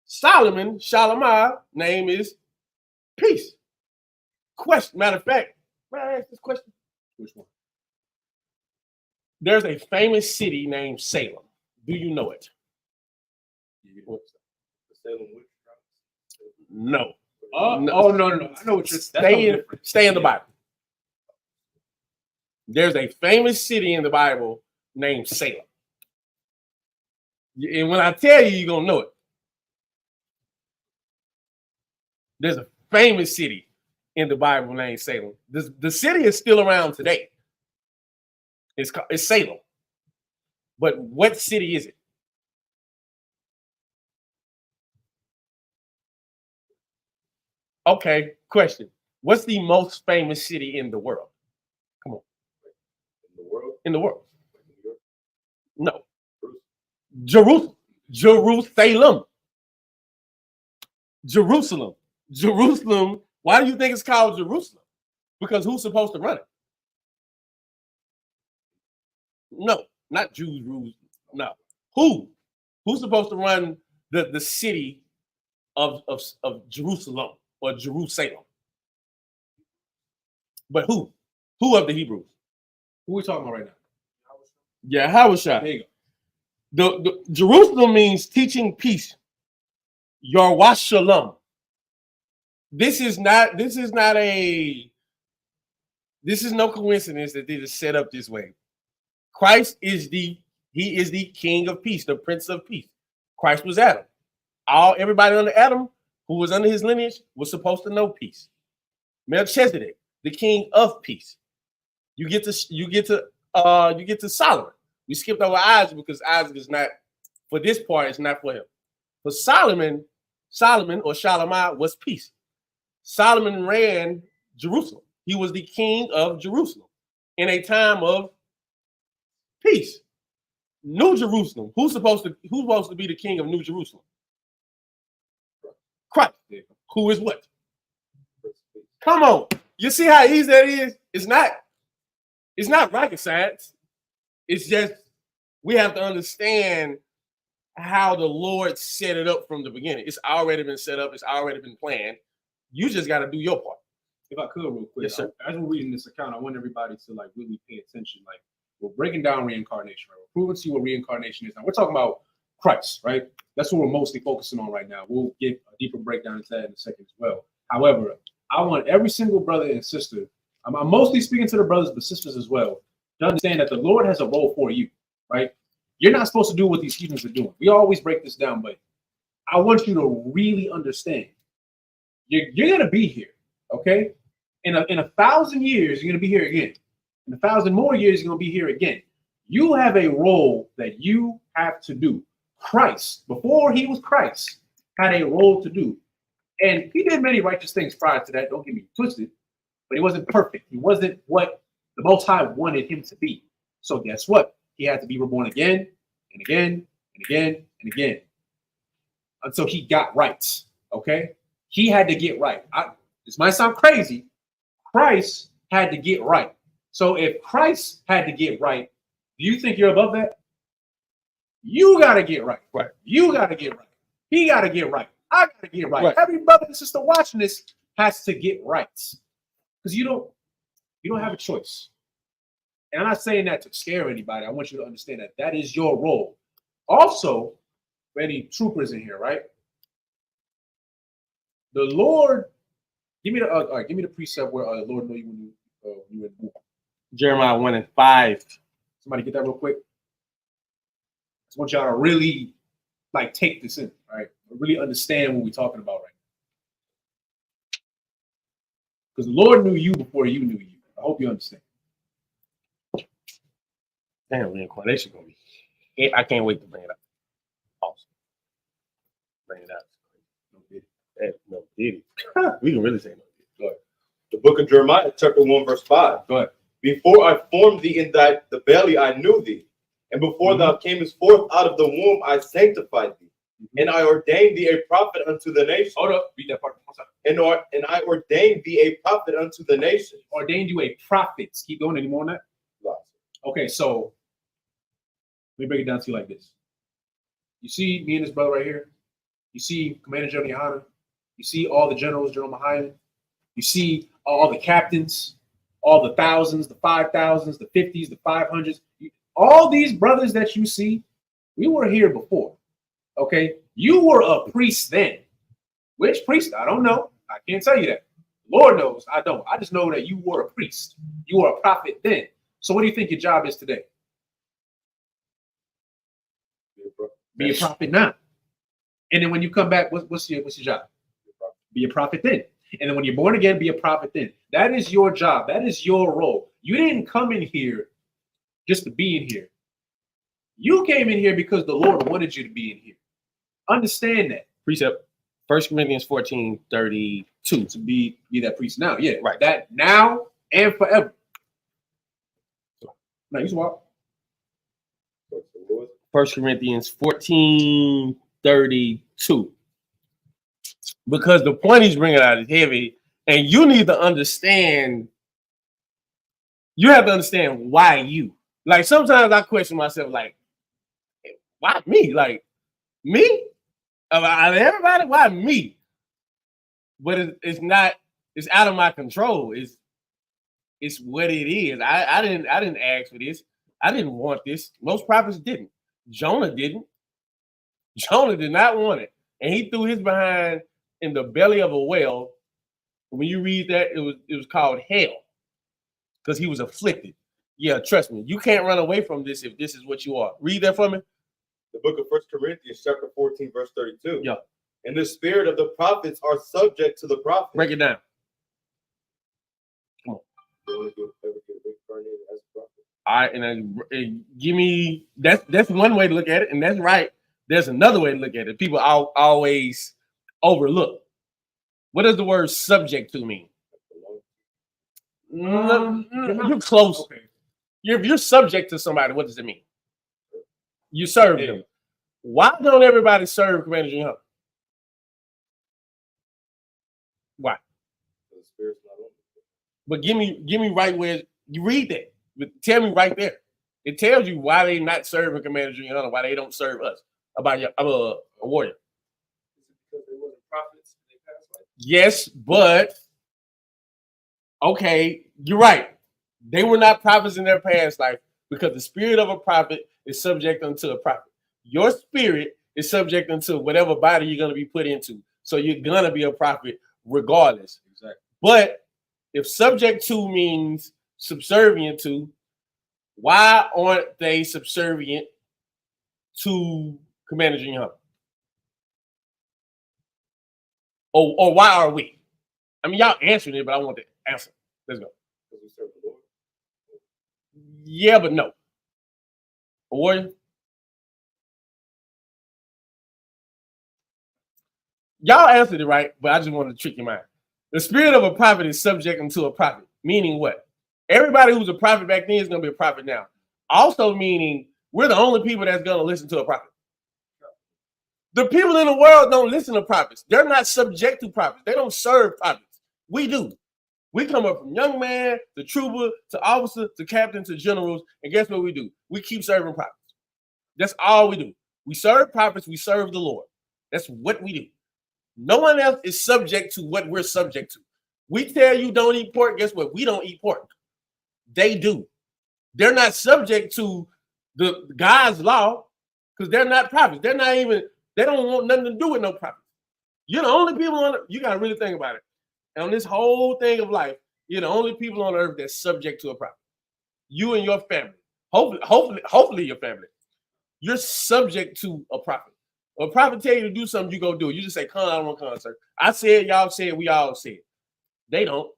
Solomon, Shalomah, name is peace. Question. Matter of fact, may I ask this question? which one? There's a famous city named Salem. Do you know it? No. No. I know what you're saying. Stay in the Bible. There's a famous city in the Bible named Salem. And when I tell you, you're going to know it. There's a famous city in the Bible named Salem. The city is still around today. It's Salem. But what city is it? Okay, question. What's the most famous city in the world? Come on. In the world? No. Jerusalem. Jerusalem. Why do you think it's called Jerusalem? Because who's supposed to run it? No, not Jews. No. Who's supposed to run the city of Jerusalem or Jerusalem? But who? Who of the Hebrews? Who are we talking about right now? Yeah, Yahweh. There you go. The Jerusalem means teaching peace. Yarwash Shalom. This is no coincidence that they just set up this way. Christ is the King of Peace, the Prince of Peace. Christ was Adam. Everybody under Adam who was under his lineage, was supposed to know peace. Melchizedek, the king of peace. You get to Solomon. We skipped over Isaac because Isaac is not, for this part, it's not for him. For Solomon or Shalimah was peace. Solomon ran Jerusalem. He was the king of Jerusalem in a time of peace. New Jerusalem. Who's supposed to be the king of New Jerusalem? Christ. Who is what? Come on. You see how easy that is? It's not rocket science. It's just we have to understand how the Lord set it up from the beginning. It's already been set up. It's already been planned. You just got to do your part. If I could, real quick, Yes, sir. as we're reading this account, I want everybody to like really pay attention. Like we're breaking down reincarnation, right? We're proving to you what reincarnation is. Now we're talking about Christ, right? That's what we're mostly focusing on right now. We'll get a deeper breakdown into that in a second as well. However, I want every single brother and sister, I'm mostly speaking to the brothers but sisters as well, to understand that the Lord has a role for you, right? You're not supposed to do what these heathens are doing. We always break this down, but I want you to really understand. You're going to be here, okay? In 1,000 years, you're going to be here again. In 1,000 more years, you're going to be here again. You have a role that you have to do. Christ, before he was Christ, had a role to do. And he did many righteous things prior to that. Don't get me twisted. But he wasn't perfect. He wasn't what the Most High wanted him to be. So guess what? He had to be reborn again and again and again and again until he got rights, okay? He had to get right. This might sound crazy. Christ had to get right. So if Christ had to get right, do you think you're above that? You got to get right. Right. You got to get right. He got to get right. I got to get right. Right. Every brother and sister watching this has to get right. Because you don't have a choice. And I'm not saying that to scare anybody. I want you to understand that that is your role. Also, for any troopers in here, right? The Lord, give me the precept where the Lord knew you when you were born. Jeremiah 1:5. Somebody get that real quick. I just want y'all to really like take this in, all right? Really understand what we're talking about right now. Because the Lord knew you before you knew you. I hope you understand. Damn, reincarnation gonna be. I can't wait to bring it up. Awesome. Bring it out. No diddy. We can really say no diddy. Go ahead. The book of Jeremiah, chapter 1, verse 5. Go ahead. Before I formed thee in the belly, I knew thee. And before thou camest forth out of the womb, I sanctified thee. And I ordained thee a prophet unto the nation. Hold up. Read that part one more time. And I ordained thee a prophet unto the nation. Ordained you a prophet. Keep going. Any more on that? Okay, so let me break it down to you like this. You see me and this brother right here. You see Commander General Yohana. You see all the generals, General Mahayan. You see all the captains, all the thousands, the 5,000s, the 50s, the 500s. All these brothers that you see, we were here before. Okay, you were a priest then. Which priest? I don't know. I can't tell you that. Lord knows. I don't. I just know that you were a priest. You were a prophet then. So what do you think your job is today? Be a prophet now. And then when you come back, what's your job? Be a prophet then. And then when you're born again, be a prophet then. That is your job. That is your role. You didn't come in here just to be in here. You came in here because the Lord wanted you to be in here. Understand that. Precept 1 Corinthians 14:32. To be that priest now. Yeah, right. That now and forever. Now you walk. 1 Corinthians 14:32. Because the point he's bringing out is heavy, and you need to understand. You have to understand why you. Like sometimes I question myself, like, why me? Like me? Out of everybody, why me? But it's not. It's out of my control. It's what it is. I didn't ask for this. I didn't want this. Most prophets didn't. Jonah didn't. Jonah did not want it, and he threw his behind in the belly of a whale. When you read that, it was called hell because he was afflicted. Yeah, trust me, you can't run away from this if this is what you are. Read that for me. The book of 1 Corinthians, chapter 14, verse 32. Yeah. and the spirit of the prophets are subject to the prophets. Break it down. All right, and then give me that's one way to look at it, and that's right. There's another way to look at it. People always overlook. What does the word subject to mean? You're close. Okay. If you're subject to somebody, what does it mean? You serve them. Why don't everybody serve Commander Junior Hunt? Why? But give me right where you read that. But tell me right there. It tells you why they not serving Commander Junior Hunt, why they don't serve us. About a warrior. Is it because they wasn't prophets in their past life? Yes, but okay, you're right. They were not prophets in their past life because the spirit of a prophet is subject unto a prophet. Your spirit is subject unto whatever body you're going to be put into. So you're going to be a prophet regardless. Exactly. But if subject to means subservient to, why aren't they subservient to Commander Junior Hunt? Or why are we? I mean, y'all answering it, but I want the answer. Let's go. Because we serve the Lord. Yeah, but no. A warrior? Y'all answered it right, but I just wanted to trick your mind. The spirit of a prophet is subject unto a prophet, meaning what? Everybody who's a prophet back then is going to be a prophet now. Also meaning we're the only people that's going to listen to a prophet. The people in the world don't listen to prophets. They're not subject to prophets. They don't serve prophets. We do. We come up from young man to trooper to officer to captain to generals, and guess what we do? We keep serving prophets. That's all we do. We serve prophets. We serve the Lord. That's what we do. No one else is subject to what we're subject to. We tell you don't eat pork. Guess what? We don't eat pork. They do. They're not subject to the God's law because they're not prophets. They're not even, they don't want nothing to do with no prophets. You're the only people on you got to really think about it. And on this whole thing of life, you're the only people on earth that's subject to a prophet. You and your family. Hopefully your family. You're subject to a prophet. A prophet tell you to do something, you go do it. You just say, "Come, I don't want to come, sir." I said, y'all said, we all said. They don't.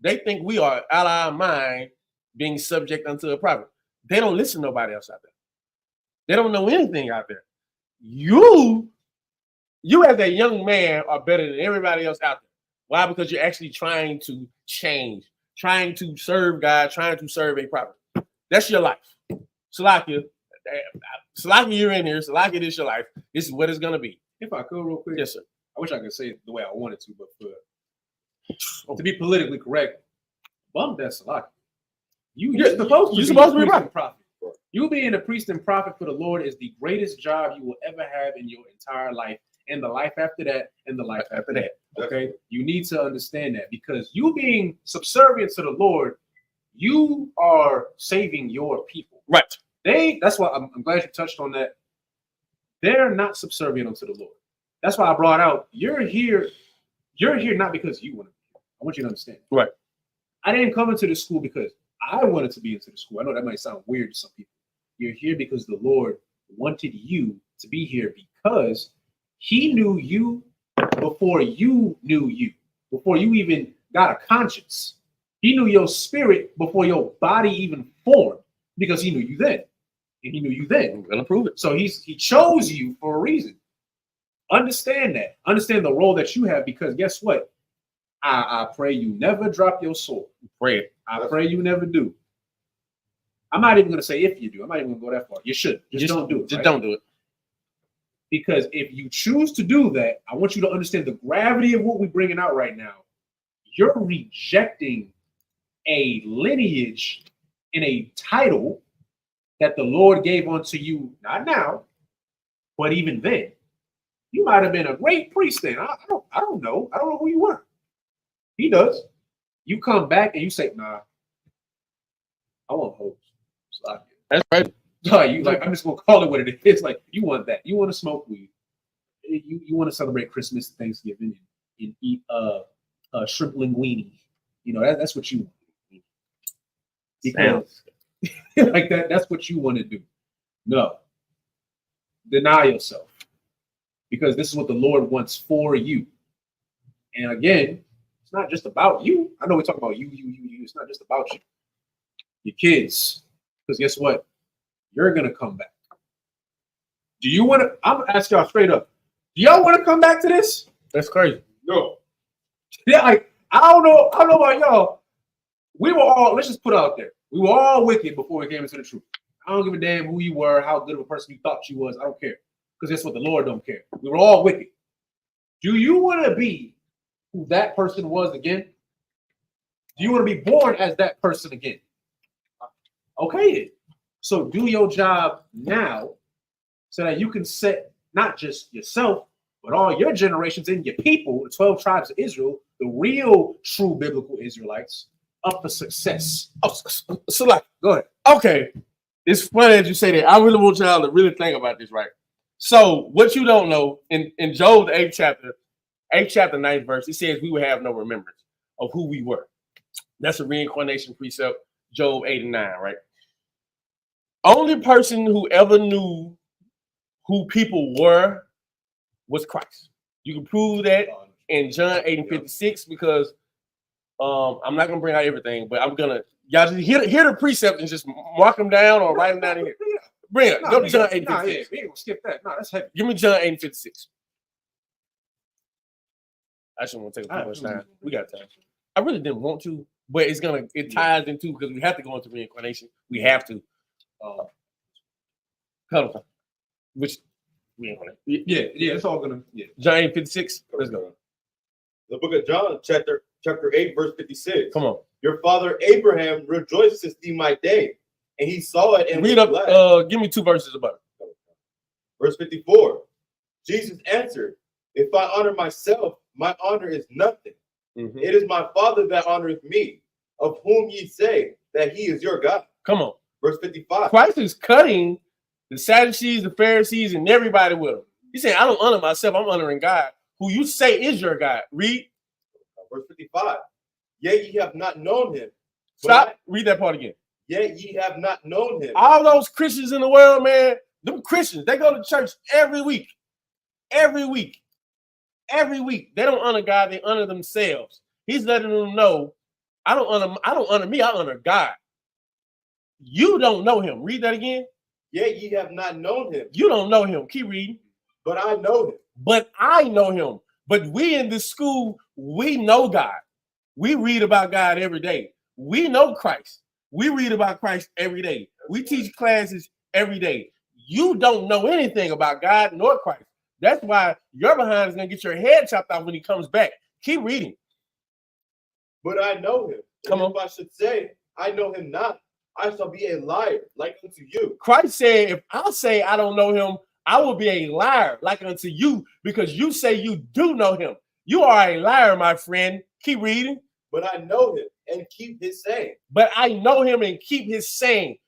They think we are out of our mind being subject unto a prophet. They don't listen to nobody else out there. They don't know anything out there. You as a young man are better than everybody else out there. Why? Because you're actually trying to change, trying to serve God, trying to serve a prophet. That's your life. Salakia, you're in here. Salakia, this is your life. This is what it's going to be. If I could, real quick. Yes, sir. I wish I could say it the way I wanted to, but to be politically correct, bump that Salaki. You're supposed to be a prophet. You being a priest and prophet for the Lord is the greatest job you will ever have in your entire life, and the life after that, and the life after that. Okay, you need to understand that because you being subservient to the Lord, you are saving your people. Right. That's why I'm glad you touched on that. They're not subservient unto the Lord. That's why I brought out you're here not because you want to be here. I want you to understand. Right. I didn't come into this school because I wanted to be into the school. I know that might sound weird to some people. You're here because the Lord wanted you to be here because he knew you before you knew you, before you even got a conscience. He knew your spirit before your body even formed because he knew you then. And he knew you then. I'm going to prove it. So he chose you for a reason. Understand that. Understand the role that you have because guess what? I pray you never drop your sword. Pray it. I pray you never do. I'm not even going to say if you do. I'm not even going to go that far. You should. Just don't do it. Just right? don't do it. Because if you choose to do that, I want you to understand the gravity of what we're bringing out right now. You're rejecting a lineage and a title that the Lord gave unto you, not now, but even then. You might have been a great priest then. I don't know. I don't know who you were. He does. You come back and you say, "Nah, I want hope." That's right. I'm just gonna call it what it is. Like you want that. You want to smoke weed. You want to celebrate Christmas, Thanksgiving, and eat shrimp linguine. You know that's what you want. Because like that's what you want to do. No. Deny yourself. because this is what the Lord wants for you. And again, it's not just about you. I know we talk about you. It's not just about you. Your kids. Because guess what? You're going to come back. Do you want to? I'm going to ask y'all straight up. Do y'all want to come back to this? That's crazy. No. Yeah, like, I don't know about y'all. We were all, let's just put it out there. We were all wicked before we came into the truth. I don't give a damn who you were, how good of a person you thought you was. I don't care. Because that's what the Lord don't care. We were all wicked. Do you want to be who that person was again? Do you want to be born as that person again? Okay, then. So do your job now so that you can set not just yourself, but all your generations and your people, the 12 tribes of Israel, the real true biblical Israelites, up for success. Oh, so like, Go ahead. okay, it's funny that you say that. I really want y'all to really think about this, right? So what you don't know, in Job, the 8th chapter, 9th verse, it says we will have no remembrance of who we were. That's a reincarnation precept, Job 8 and 9, right? Only person who ever knew who people were was Christ. You can prove that in John 8 and 56 because I'm not gonna bring out everything, but I'm gonna y'all just hear the precept and just mark them down or write them down in here. Bring it. Go to John 8 and 56. We ain't gonna skip that. No, that's heavy. Give me John 8 and 56. I shouldn't want to take up too much time. We got time. I really didn't want to, but it ties into because we have to go into reincarnation. We have to. Which we ain't gonna. Yeah, it's all gonna. Yeah. John 8 and 56. Let's go. The book of John, chapter 8, verse 56. Come on. Your father Abraham rejoiced to see my day, and he saw it and read was up. glad. Give me 2 verses about it. Verse 54. Jesus answered, if I honor myself, my honor is nothing. Mm-hmm. It is my Father that honoreth me, of whom ye say that he is your God. Come on. Verse 55. Christ is cutting the Sadducees, the Pharisees, and everybody with him. He's saying, I don't honor myself, I'm honoring God, who you say is your God. Read. Verse 55. Yet ye have not known him. Stop. Read that part again. Yet ye have not known him. All those Christians in the world, man, them Christians, they go to church every week. Every week. Every week. They don't honor God, they honor themselves. He's letting them know, I don't honor me, I honor God. You don't know him. Read that again. Yet ye have not known him. You don't know him. Keep reading. But I know him. But I know him. But we in this school, we know God. We read about God every day. We know Christ. We read about Christ every day. We teach classes every day. You don't know anything about God nor Christ. That's why your behind is going to get your head chopped off when he comes back. Keep reading. But I know him. Come on. If I should say, I know him not, I shall be a liar like unto you. Christ said, if I say I don't know him, I will be a liar like unto you because you say you do know him. You are a liar, my friend. Keep reading. But I know him and keep his saying. But I know him and keep his saying.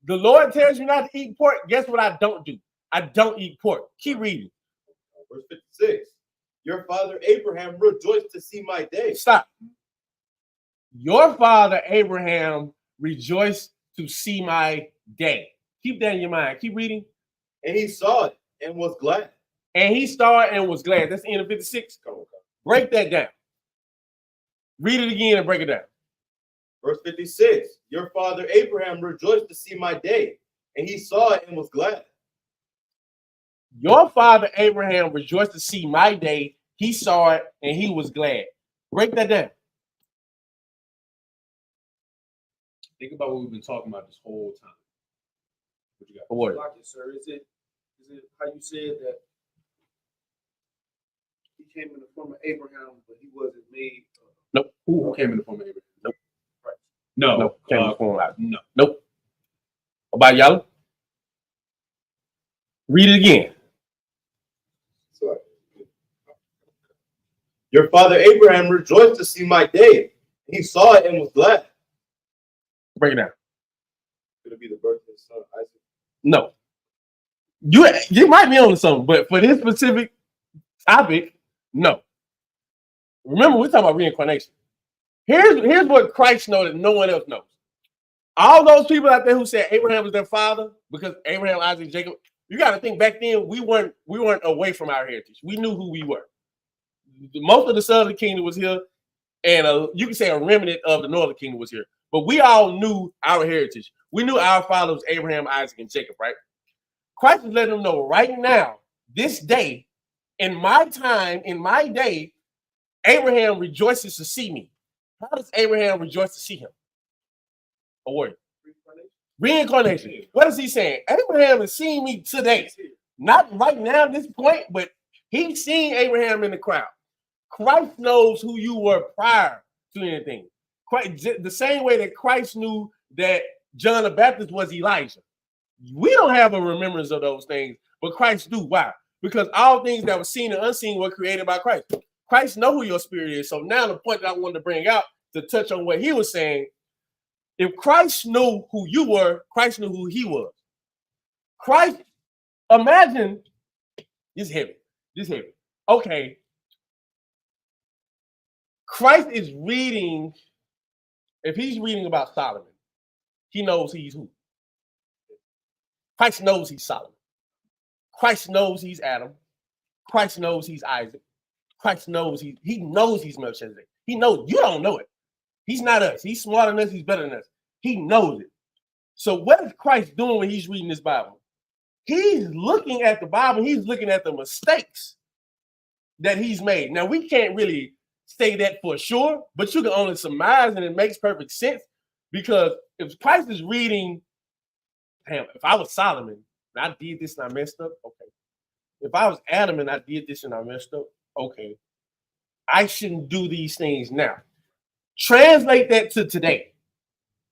The Lord tells you not to eat pork. Guess what I don't do? I don't eat pork. Keep reading. Verse 56. Your father Abraham rejoiced to see my day. Stop. Your father Abraham rejoiced to see my day. Keep that in your mind. Keep reading. And he saw it and was glad. And he saw it and was glad. That's the end of 56. Break that down. Read it again and break it down. Verse 56. Your father Abraham rejoiced to see my day, and he saw it and was glad. Your father Abraham rejoiced to see my day. He saw it and he was glad. Break that down. Think about what we've been talking about this whole time. What you got? What? Like it, sir. Is it how you said that he came in the form of Abraham, but he wasn't made? Nope. Who came in the form of Abraham? Nope. Right. No. Nope. Came in the form of no. Nope. About y'all? Read it again. Sorry. Your father Abraham rejoiced to see my day. He saw it and was glad. Break it down. Could it be the birth of his son Isaac? No. You might be on to something, but for this specific topic, no. Remember, we're talking about reincarnation. Here's what Christ knows that no one else knows. All those people out there who said Abraham was their father because Abraham, Isaac, Jacob, You got to think back then we weren't away from our heritage. We knew who we were. Most of the southern kingdom was here, and you can say a remnant of the northern kingdom was here. But we all knew our heritage. We knew our father was Abraham, Isaac, and Jacob, right? Christ is letting them know right now, this day, in my time, in my day, Abraham rejoices to see me. How does Abraham rejoice to see him? A word. Reincarnation. What is he saying? Abraham is seeing me today. Not right now at this point, but he's seeing Abraham in the crowd. Christ knows who you were prior to anything. Christ, the same way that Christ knew that John the Baptist was Elijah. We don't have a remembrance of those things, but Christ do. Why? Because all things that were seen and unseen were created by Christ. Christ knows who your spirit is. So now the point that I wanted to bring out to touch on what he was saying, if Christ knew who you were, Christ knew who he was. Christ, imagine, this heavy. Okay. Christ is reading, if he's reading about Solomon, he knows he's who? Christ knows he's Solomon. Christ knows he's Adam. Christ knows he's Isaac. Christ knows he knows he's Melchizedek. He knows, you don't know it. He's not us. He's smarter than us. He's better than us. He knows it. So what is Christ doing when he's reading this Bible? He's looking at the Bible. He's looking at the mistakes that he's made. Now, we can't really say that for sure, but you can only surmise, and it makes perfect sense, because if Christ is reading, damn, if I was Solomon and I did this and I messed up, okay. If I was Adam and I did this and I messed up, okay. I shouldn't do these things now. Translate that to today.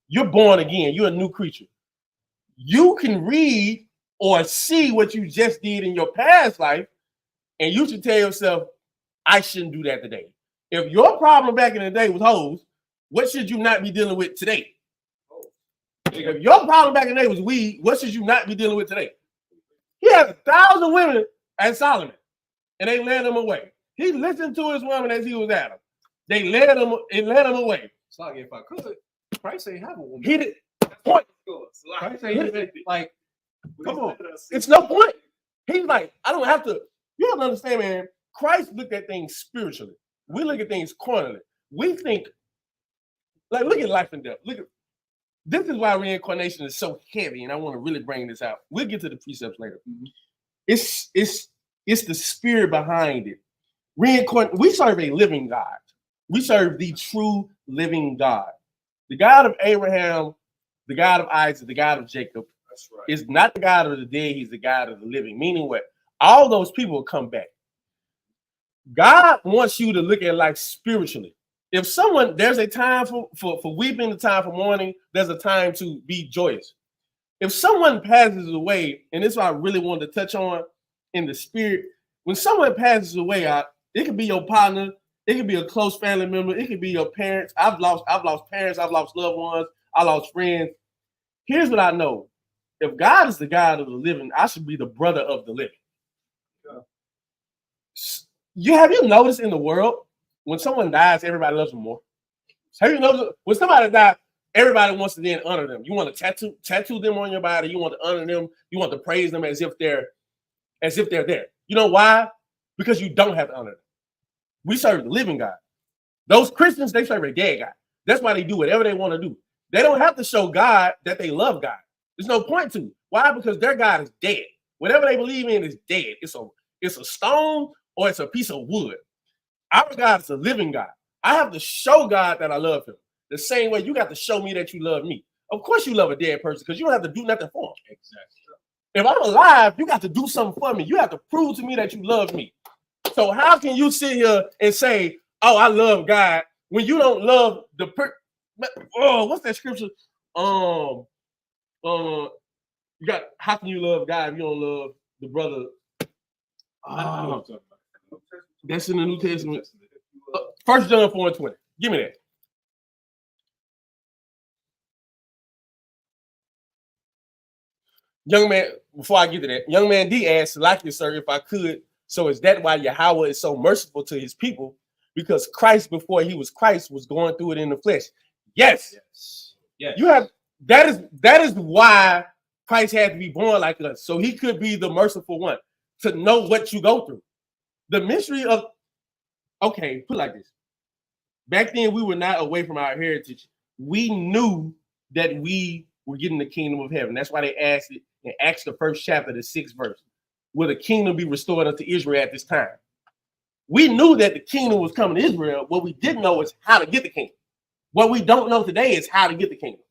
You're born again. You're a new creature. You can read or see what you just did in your past life, and you should tell yourself, I shouldn't do that today. If your problem back in the day was hoes, what should you not be dealing with today? If your problem back in the day was weed, what should you not be dealing with today? He has 1,000 women as Solomon, and they led him away. He listened to his woman as he was Adam. They led him away. It's like, if I could, Christ ain't have a woman. He did. Point. Christ ain't like, come on. It's no point. He's like, I don't have to. You have to understand, man. Christ looked at things spiritually. We look at things carnally. We think, like, look at life and death. This is why reincarnation is so heavy, and I want to really bring this out. We'll get to the precepts later. Mm-hmm. It's the spirit behind it. We serve a living God. We serve the true living God. The God of Abraham, the God of Isaac, the God of Jacob. That's right. Is not the God of the dead. He's the God of the living. Meaning what? All those people will come back. God wants you to look at life spiritually. If there's a time for weeping, a time for mourning, there's a time to be joyous. If someone passes away, and this is what I really wanted to touch on in the spirit, when someone passes away, it could be your partner, it could be a close family member, it could be your parents. I've lost parents, I've lost loved ones, I lost friends. Here's what I know. If God is the God of the living, I should be the brother of the living. Have you noticed in the world, when someone dies, everybody loves them more? Have you noticed when somebody dies, everybody wants to then honor them? You want to tattoo them on your body, you want to honor them, you want to praise them as if they're there. You know why? Because you don't have to honor them. We serve the living God. Those Christians, they serve a dead God. That's why they do whatever they want to do. They don't have to show God that they love God. There's no point to it. Why? Because their God is dead. Whatever they believe in is dead. It's a stone or it's a piece of wood. Our God is a living God. I have to show God that I love him. The same way you got to show me that you love me. Of course you love a dead person because you don't have to do nothing for him. Exactly. If I'm alive, you got to do something for me. You have to prove to me that you love me. So how can you sit here and say, oh, I love God, when you don't love the what's that scripture? You got, how can you love God if you don't love the brother? That's in the New Testament. 1 John 4:20. Give me that. Young man, before I get to that, young man D asked, like you, sir, if I could. So is that why Yahweh is so merciful to his people? Because Christ, before he was Christ, was going through it in the flesh. Yes. You have that is why Christ had to be born like us, so he could be the merciful one to know what you go through. The mystery of, okay, put it like this. Back then, we were not away from our heritage. We knew that we were getting the kingdom of heaven. That's why they asked it in Acts, the 1st chapter, the 6th verse. Will the kingdom be restored unto Israel at this time? We knew that the kingdom was coming to Israel. What we didn't know is how to get the kingdom. What we don't know today is how to get the kingdom.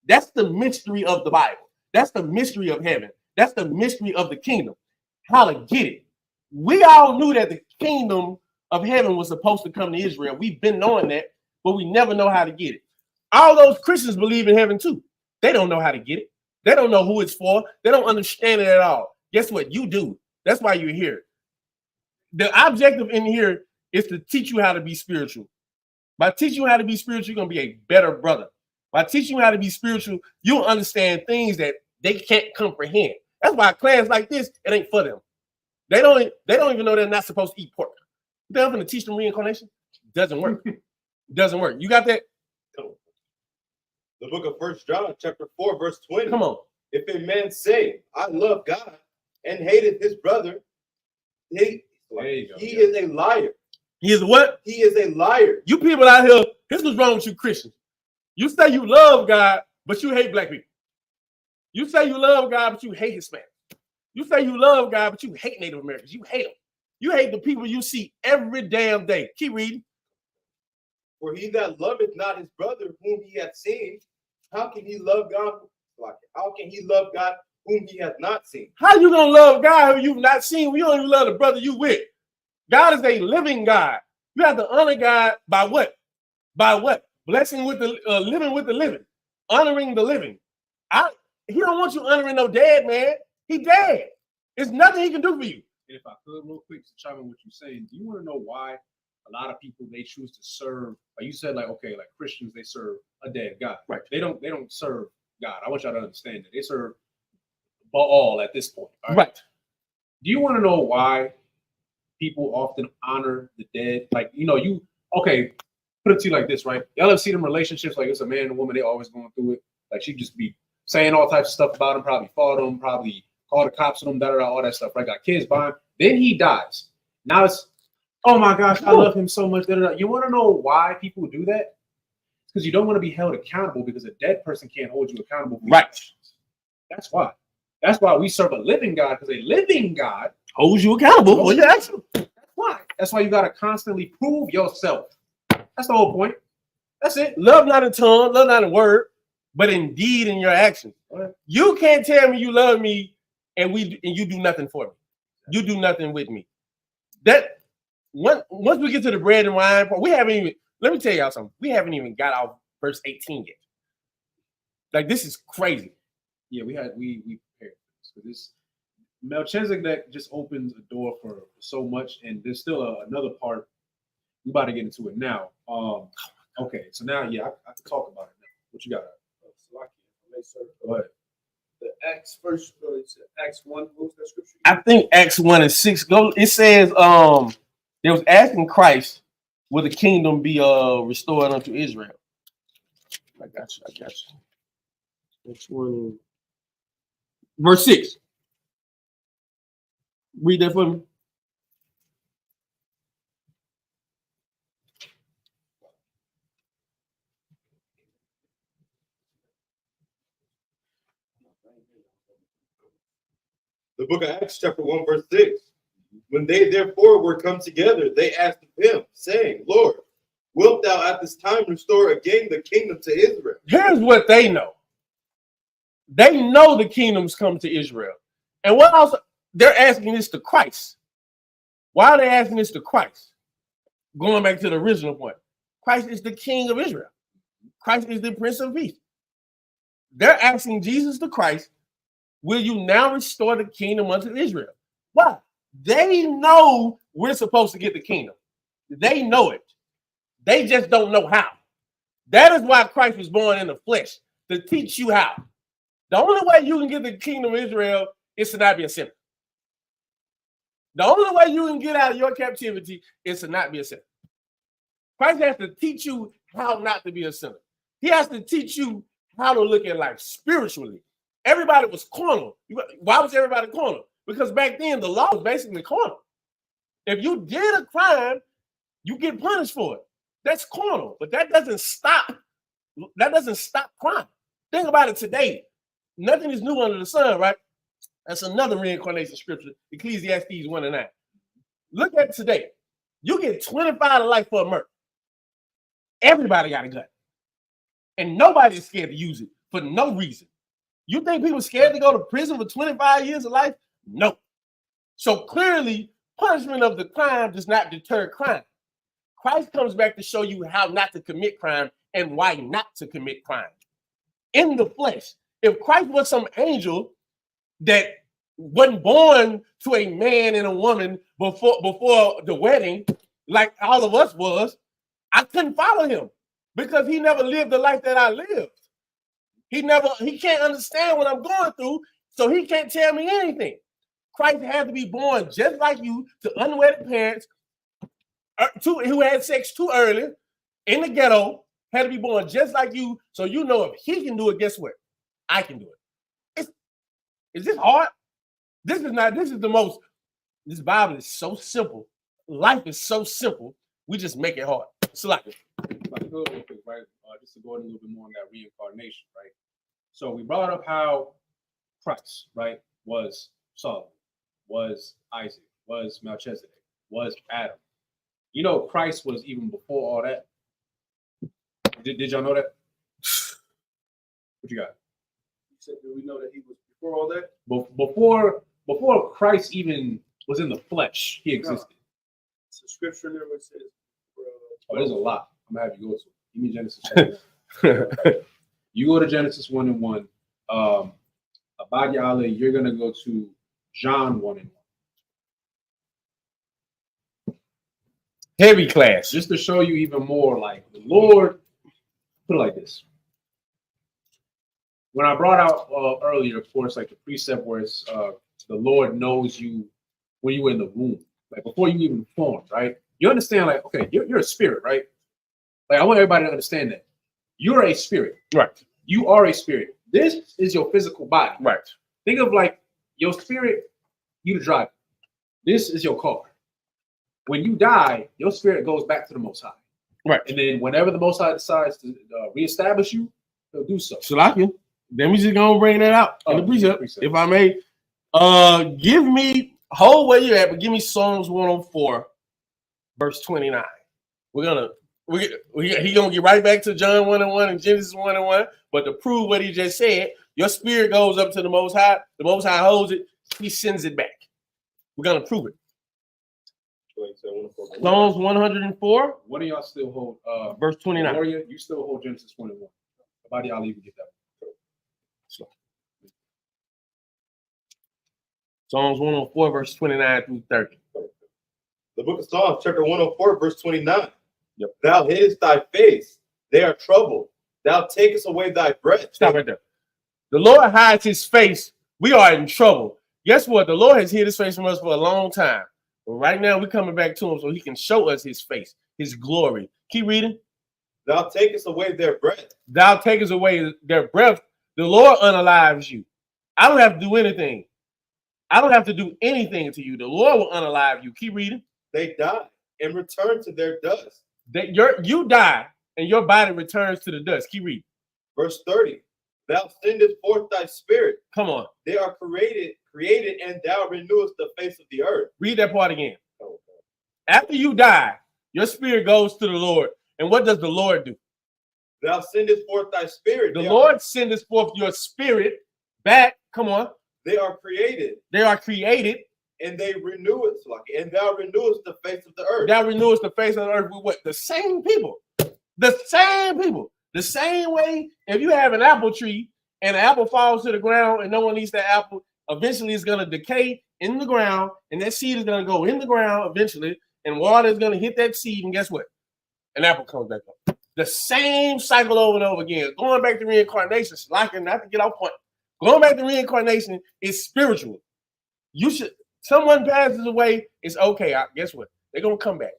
That's the mystery of the Bible. That's the mystery of heaven. That's the mystery of the kingdom. How to get it. We all knew that the kingdom of heaven was supposed to come to Israel. We've been knowing that, but we never know how to get it. All those Christians believe in heaven too. They don't know how to get it. They don't know who it's for. They don't understand it at all. Guess what? You do. That's why you're here. The objective in here is to teach you how to be spiritual. By teaching you how to be spiritual, you're going to be a better brother. By teaching you how to be spiritual, you'll understand things that they can't comprehend. That's why a class like this, it ain't for them. They don't even know they're not supposed to eat pork. They're going to teach them reincarnation. Doesn't work. Doesn't work. You got that? The book of 1 John, chapter 4, verse 20. Come on. If a man say, I love God, and hateth his brother, he is a liar. He is what? He is a liar. You people out here, here's what's wrong with you Christians. You say you love God, but you hate black people. You say you love God, but you hate Hispanics. You say you love God, but you hate Native Americans. You hate them. You hate the people you see every damn day. Keep reading. For he that loveth not his brother whom he hath seen, how can he love God? How can he love God whom he hath not seen? How you gonna love God who you've not seen? We don't even love the brother you with. God is a living God. You have to honor God by what? By what? Blessing with the living with the living, honoring the living. He don't want you honoring no dead man. He dead. There's nothing he can do for you. And if I could, real quick, to chime in what you're saying, do you want to know why a lot of people they choose to serve? Like you said, like okay, like Christians they serve a dead God. Right. They don't serve God. I want y'all to understand that they serve Baal at this point. All right. Do you want to know why people often honor the dead? Like you okay. Put it to you like this, right? Y'all have seen them relationships like it's a man and a woman. They always going through it. Like she just be saying all types of stuff about him. Probably fought him. Probably called the cops on him. All that stuff. Right? Got kids by him. Then he dies. Now it's oh my gosh, I love him so much. You want to know why people do that? Because you don't want to be held accountable because a dead person can't hold you accountable. Right. That's why. That's why we serve a living God, because a living God holds you accountable for your actions. That's why. That's why you got to constantly prove yourself. That's the whole point. That's it. Love not in tongue, love not in word, but in deed in your actions. Right. You can't tell me you love me and you do nothing for me. You do nothing with me. That once we get to the bread and wine part, we haven't even. Let me tell y'all something. We haven't even got off verse 18 yet. Like this is crazy. Yeah, we prepared this because this Melchizedek just opens a door for so much, and there's still another part. We're about to get into it now. Okay, so now I can talk about it now. What you got? Go ahead. The Acts first, Acts 1, what was that scripture? I think Acts 1 and 6 go. It says they was asking Christ, will the kingdom be restored unto Israel? I got you. Acts 1, verse 6. Read that for me. The book of Acts, chapter 1, verse 6. When they therefore were come together, they asked him, saying, Lord, wilt thou at this time restore again the kingdom to Israel? Here's what they know. They know the kingdoms come to Israel. And what else? They're asking this to Christ. Why are they asking this to Christ? Going back to the original point. Christ is the king of Israel. Christ is the Prince of Peace. They're asking Jesus the Christ, will you now restore the kingdom unto Israel? Why? They know we're supposed to get the kingdom. They know it. They just don't know how. That is why Christ was born in the flesh, to teach you how. The only way you can get the kingdom of Israel is to not be a sinner. The only way you can get out of your captivity is to not be a sinner. Christ has to teach you how not to be a sinner. He has to teach you how to look at life spiritually. everybody was cornered. Why was everybody cornered? Because back then the law was basically cornered. If you did a crime, you get punished for it. That's carnal, but that doesn't stop crime. Think about it today. Nothing is new under the sun, right? That's another reincarnation scripture, Ecclesiastes 1:9. Look at today. You get 25 to life for a murder. Everybody got a gun. And nobody's scared to use it for no reason. You think people scared to go to prison for 25 years of life? No. So clearly, punishment of the crime does not deter crime. Christ comes back to show you how not to commit crime and why not to commit crime. In the flesh. If Christ was some angel that wasn't born to a man and a woman before the wedding, like all of us was, I couldn't follow him because he never lived the life that I lived. He can't understand what I'm going through, so he can't tell me anything. Christ had to be born just like you to unwedded parents who had sex too early in the ghetto, had to be born just like you, so you know if he can do it, guess what? I can do it. Is this hard? This Bible is so simple. Life is so simple. We just make it hard. Select it. Real quick, right? Just to go in a little bit more on that reincarnation, right? So we brought up how Christ, right, was Solomon, was Isaac, was Melchizedek, was Adam. You know, Christ was even before all that. Did y'all know that? What you got? You said, do we know that he was before all that? Before Christ even was in the flesh, he existed. It's a scripture in there where it says. Oh, there's a lot. I'm gonna have you go to. Give me Genesis chapter 1. You go to Genesis 1:1. Abad Yale, you're gonna go to John 1:1. Heavy class. Just to show you even more, like the Lord, put it like this. When I brought out earlier, of course, like the precept where it's the Lord knows you when you were in the womb, like before you even formed, right? You understand, like, okay, you're a spirit, right? Like, I want everybody to understand that. You're a spirit. Right. You are a spirit. This is your physical body. Right. Think of like your spirit, you the driver. This is your car. When you die, your spirit goes back to the Most High. Right. And then whenever the Most High decides to reestablish you, he'll do so. Salakia. Then we just gonna bring that out in the precept, if I may. Give me, hold where you're at, but give me Psalms 104, verse 29. He gonna get right back to John 1:1 and Genesis 1:1, but to prove what he just said, your spirit goes up to the Most High. The Most High holds it. He sends it back. We're gonna prove it. Psalms 104. What do y'all still hold? Verse 29. Warrior, you still hold Genesis 1:1. About y'all even get that. Psalms 104, verse 29 through 30. The book of Psalms, chapter 104, verse 29. Yep. Thou hidest thy face, they are troubled. Thou takest away thy breath. Stop right there. The Lord hides his face. We are in trouble. Guess what? The Lord has hid his face from us for a long time. But right now, we're coming back to him so he can show us his face, his glory. Keep reading. Thou takest away their breath. Thou takest away their breath. The Lord unalives you. I don't have to do anything. I don't have to do anything to you. The Lord will unalive you. Keep reading. They die and return to their dust. You die and your body returns to the dust. Keep reading. Verse 30. Thou sendest forth thy spirit. Come on. They are created, and thou renewest the face of the earth. Read that part again. After you die, your spirit goes to the Lord. And what does the Lord do? Thou sendest forth thy spirit. The Lord sendeth forth your spirit back. Come on. They are created. They are created. And they renew it, and thou renewest the face of the earth. Thou renewest the face of the earth with what? The same people. The same people. The same way, if you have an apple tree and an apple falls to the ground and no one eats that apple, eventually it's going to decay in the ground, and that seed is going to go in the ground eventually, and water is going to hit that seed, and guess what? An apple comes back up. The same cycle over and over again. Going back to reincarnation, not to get off point. Going back to reincarnation is spiritual. Someone passes away, it's okay. Guess what? They're gonna come back.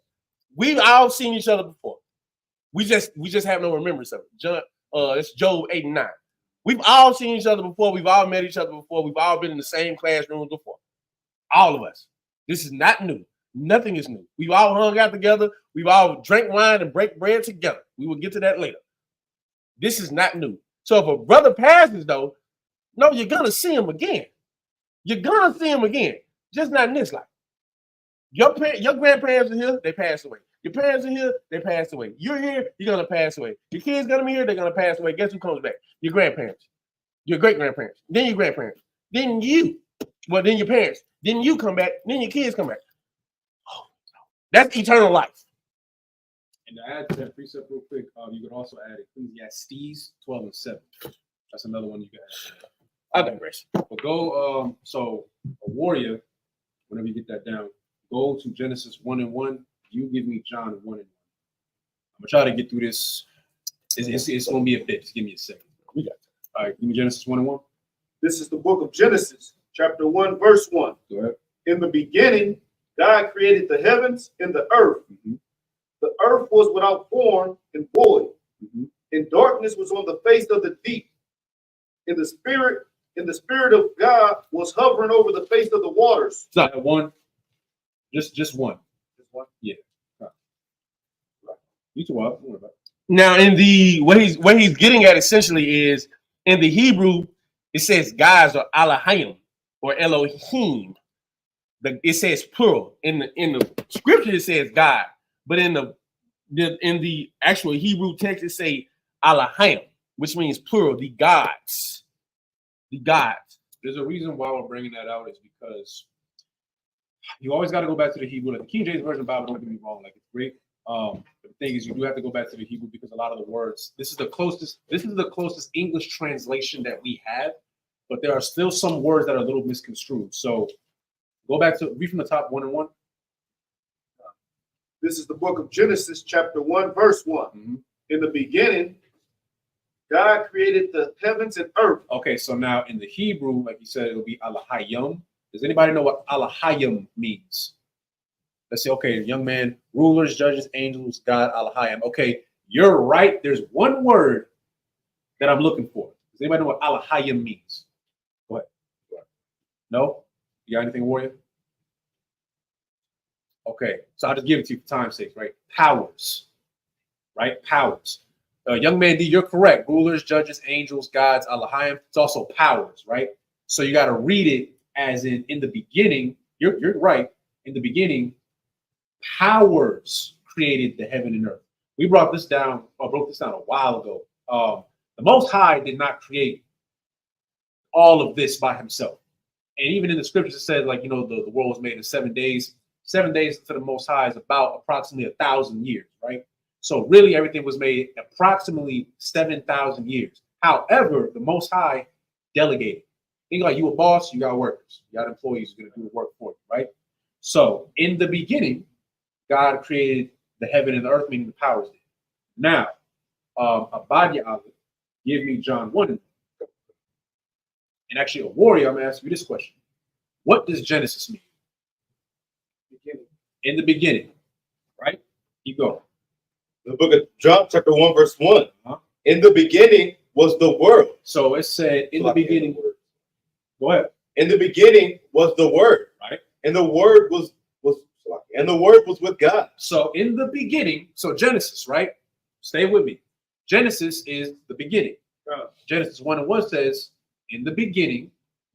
We've all seen each other before. We just have no remembrance of it. It's Job 8 and 9. We've all seen each other before. We've all met each other before. We've all been in the same classrooms before. All of us. This is not new. Nothing is new. We've all hung out together. We've all drank wine and break bread together. We will get to that later. This is not new. So if a brother passes, though, no, you're going to see him again. You're going to see him again. Just not in this life. Your grandparents are here, they passed away. Your parents are here, they passed away. You're here, you're going to pass away. Your kids going to be here, they're going to pass away. Guess who comes back? Your grandparents. Your great-grandparents. Then your grandparents. Then you. Well, then your parents. Then you come back. Then your kids come back. Oh, that's eternal life. And to add to that precept real quick, you could also add Ecclesiastes 12 and 7. That's another one you can add. I digress. But go, so a warrior, whenever you get that down, go to Genesis 1 and 1. You give me John 1 and 1. I'm gonna try to get through this. It's gonna be a bit. Just give me a second. We got it. All right, give me Genesis 1 and 1. This is the book of Genesis, chapter 1, verse 1. Go ahead. In the beginning, God created the heavens and the earth. Mm-hmm. The earth was without form and void, Mm-hmm. and darkness was on the face of the deep. And the spirit of God was hovering over the face of the waters. It's not one. Just one. Just one? Yeah. Right. You too. Don't worry about it. Now, in the what he's getting at essentially is in the Hebrew, it says guys or Elohim or Elohim. It says plural. In the scripture, it says God, but in the actual Hebrew text, it say Elohim, which means plural, the gods. The gods. There's a reason why we're bringing that out is because you always got to go back to the Hebrew. Like the King James Version of the Bible, don't get me wrong, like it's great. But the thing is, you do have to go back to the Hebrew because a lot of the words. This is the closest English translation that we have, but there are still some words that are a little misconstrued. So go back to read from the top 1 and 1. This is the book of Genesis, chapter 1, verse 1. Mm-hmm. In the beginning, God created the heavens and earth. Okay, so now in the Hebrew, like you said, it'll be Elohim. Does anybody know what Elohim means? Let's say, okay, young man, rulers, judges, angels, God, Elohim. Okay, you're right. There's one word that I'm looking for. Does anybody know what Elohim means? Go ahead. No? You got anything, warrior? Okay, so I'll just give it to you for time's sake, right? Powers, right? Powers. Young man D, you're correct. Rulers, judges, angels, gods, Elohim. It's also powers, right? So you got to read it as in the beginning. You're right. In the beginning, powers created the heaven and earth. We broke this down a while ago. The Most High did not create all of this by himself. And even in the scriptures, it says, like, the world was made in 7 days. 7 days to the Most High is about approximately 1,000 years, right? So really everything was made approximately 7,000 years. However, the Most High delegated. Think like you a boss, you got workers, you got employees who are going to do the work for you, right? So in the beginning, God created the heaven and the earth, meaning the powers did. Now, Abadia Ali, give me John 1. And actually, a warrior, I'm going to ask you this question. What does Genesis mean? Beginning. In the beginning, right? Keep going. The book of John, chapter 1, verse 1. Uh-huh. In the beginning was the world. So it said in the beginning. Go ahead. In the beginning was the word. Right. And the word was with God. So in the beginning, so Genesis, right? Stay with me. Genesis is the beginning. Genesis 1 and 1 says, in the beginning,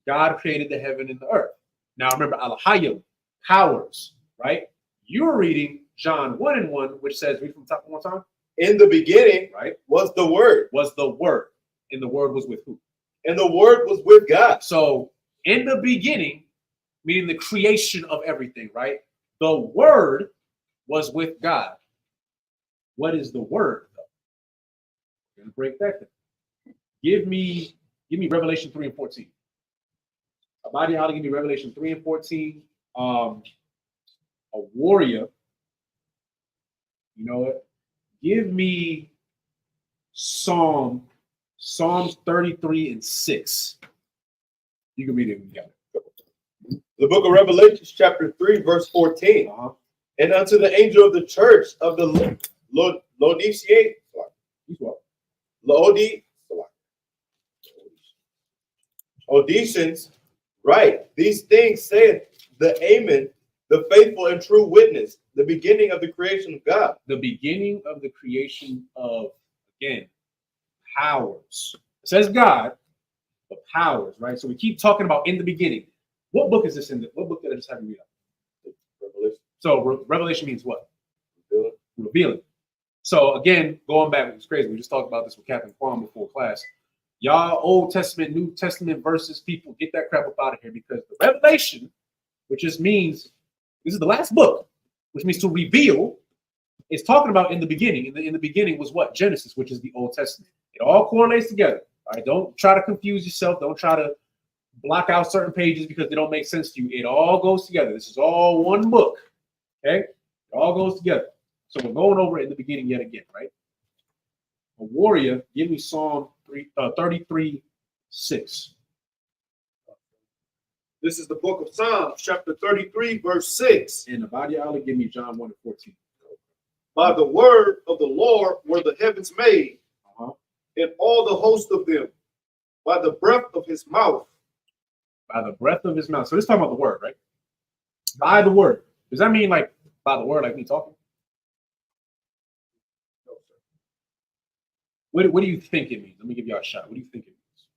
God created the heaven and the earth. Now remember, Elohim, powers, right? You're reading John 1 and 1, which says, read from the top one more time. In the beginning, right, was the word. Was the word. And the word was with who? And the word was with God. So in the beginning, meaning the creation of everything, right? The word was with God. What is the word, though? We're going to break that down. Give me Revelation 3 and 14. Abadi, how to give me Revelation 3 and 14. A warrior. You know what? Give me Psalms 33 and 6. You can read it when you got it. The book of Revelation, chapter 3, verse 14. Uh-huh. And unto the angel of the church of the Laodicea, Auditions, right. These things saith the Amen, the faithful and true witness, the beginning of the creation of God. The beginning of the creation of, again, powers. It says God, but powers, right? So we keep talking about in the beginning. What book is this in? What book did I just have you read up? Revelation. So Revelation means what? Revealing. Revealing. So again, going back, it's crazy. We just talked about this with Captain Kwame before class. Y'all Old Testament, New Testament verses, people, get that crap up out of here, because the Revelation, which just means this is the last book, which means to reveal, is talking about in the beginning. In the beginning was what? Genesis, which is the Old Testament. It all correlates together. All right, don't try to confuse yourself. Don't try to block out certain pages because they don't make sense to you. It all goes together. This is all one book. Okay, it all goes together. So we're going over it in the beginning yet again, right? A warrior, give me Psalm 33:6. This is the book of Psalms, chapter 33, verse 6. And the body Allah, give me John 1:14. By the word of the Lord were the heavens made, Uh-huh. and all the host of them, by the breath of his mouth. By the breath of his mouth. So this is talking about the word, right? By the word. Does that mean like by the word, like me talking? What do you think it means? Let me give y'all a shot. What do you think it means?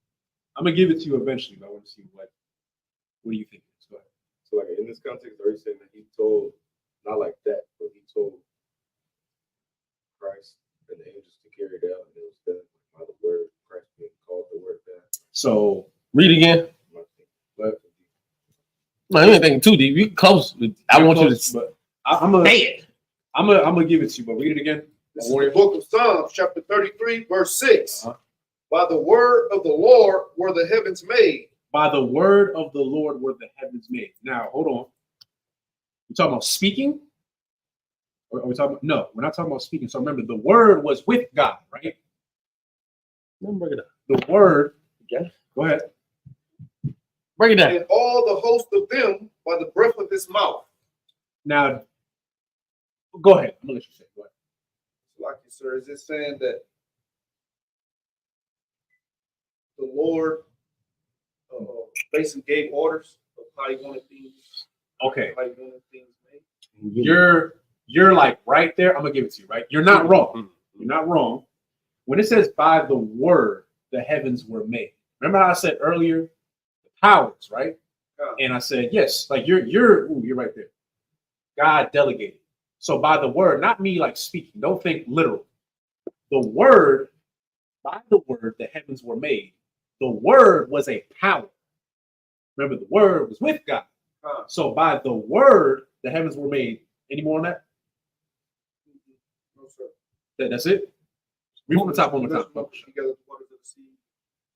I'm gonna give it to you eventually, but I want to see what do you think it is? Go ahead. So, like in this context, are you saying that he told, not like that, but he told Christ and the angels to carry it out, and it was done by the word, Christ being called the word that. So Read again. But No, you ain't thinking too deep. You close. I want you to but I'm gonna say it. I'm gonna give it to you, but read it again. This is the book of Psalms, chapter 33, verse 6. Uh-huh. By the word of the Lord were the heavens made. By the word of the Lord were the heavens made. Now, hold on. We're talking about speaking? Or are we talking about, no, we're not talking about speaking. So remember, the word was with God, right? Bring it up. The word, Okay. go ahead. Break it down. And all the host of them by the breath of his mouth. Now, go ahead. I'm gonna let you say it. Go ahead. Like you, sir, is it saying that the Lord basically gave orders of how he wanted things, Okay. how he wanted things made? You're like right there. I'm gonna give it to you, right? You're not wrong. You're not wrong. When it says by the word the heavens were made. Remember how I said earlier the powers, right? Yeah. And I said, yes, like you're right there. God delegated. So by the word, not me like speaking, don't think literal. The word, by the word, the heavens were made. The word was a power. Remember, the word was with God. So by the word, the heavens were made. Any more on that? No, sir. That's it? Read from the top one more time. Together, the waters of the sea.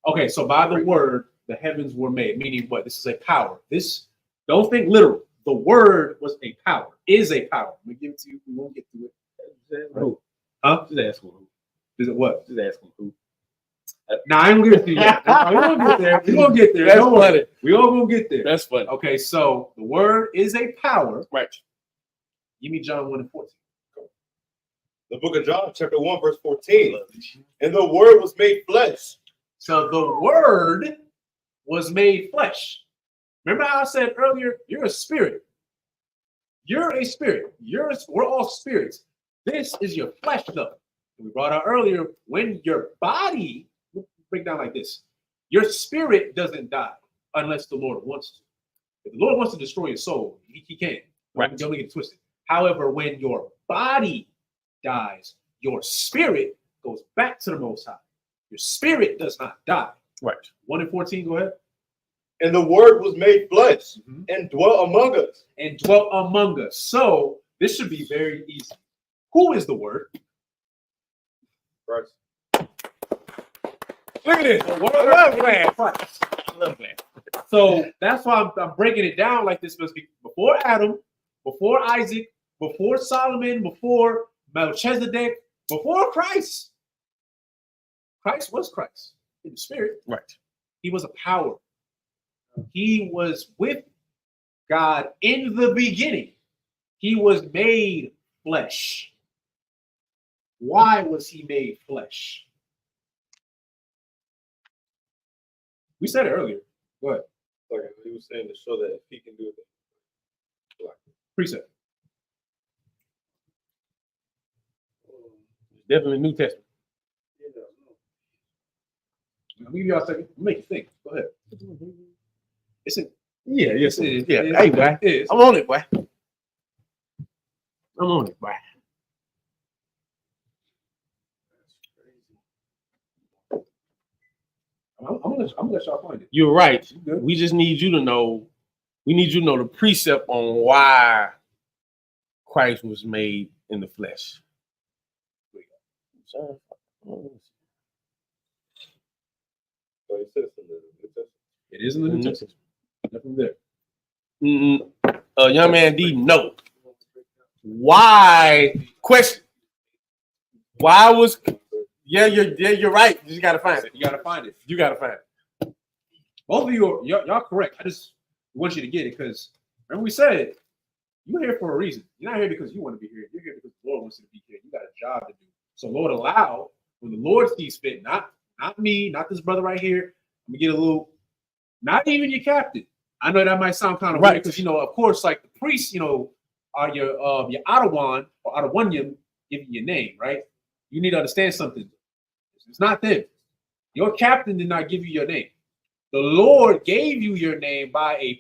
Okay, so by the word, the heavens were made, meaning what? This is a power. This, don't think literal. The word was a power, is a power. Let me give it to you. We won't get to it. Who? Huh? Just ask who. Is it what? Just ask who. Nah, I ain't gonna give it to you yet. We're gonna get there. We're gonna get there. That's Don't worry. funny. We all gonna get there. That's funny. Okay, so the word is a power. Right. Give me John 1:14. the book of John, chapter 1, verse 14. And the word was made flesh. So the word was made flesh. Remember how I said earlier, you're a spirit. You're a spirit. We're all spirits. This is your flesh, though. We brought out earlier, when your body, break down like this, your spirit doesn't die unless the Lord wants to. If the Lord wants to destroy your soul, he can. Right. Don't get it twisted. However, when your body dies, your spirit goes back to the Most High. Your spirit does not die. Right. 1:14, go ahead. And the word was made flesh and dwelt among us. And dwelt among us. So this should be very easy. Who is the word? Christ. Look at this. The word I love is that. Christ. I love that. So that's why I'm breaking it down like this. Must be before Adam, before Isaac, before Solomon, before Melchizedek, before Christ. Christ was Christ in the spirit. Right. He was a power. He was with God in the beginning. He was made flesh. Why was he made flesh? We said it earlier. Go ahead. Like he was saying to show that if he can do it. Precept. Definitely New Testament. I'll give y'all a second. Make you think. Go ahead. It's a, Yeah, yes, it is. yeah. It is. Hey, boy. It is. I'm on it, boy. I'm on it, boy. I'm gonna let y'all find it. You're right. You good? We just need you to know. We need you to know the precept on why Christ was made in the flesh. So he says in the New Testament. It is in the New Testament. Nothing there. Young man D, no. Why? Question. Why was? Yeah, you're right. You just gotta find it. You gotta find it. You gotta find it. Both of you are y'all correct. I just want you to get it because remember we said you're here for a reason. You're not here because you want to be here. You're here because the Lord wants you to be here. You got a job to do. So Lord allow when the Lord sees fit, not me, not this brother right here. I'm gonna get a little, not even your captain. I know that might sound kind of Right. weird because of course, like the priests, are your Adawan or Adawanyam giving you your name, right? You need to understand something. It's not them. Your captain did not give you your name. The Lord gave you your name by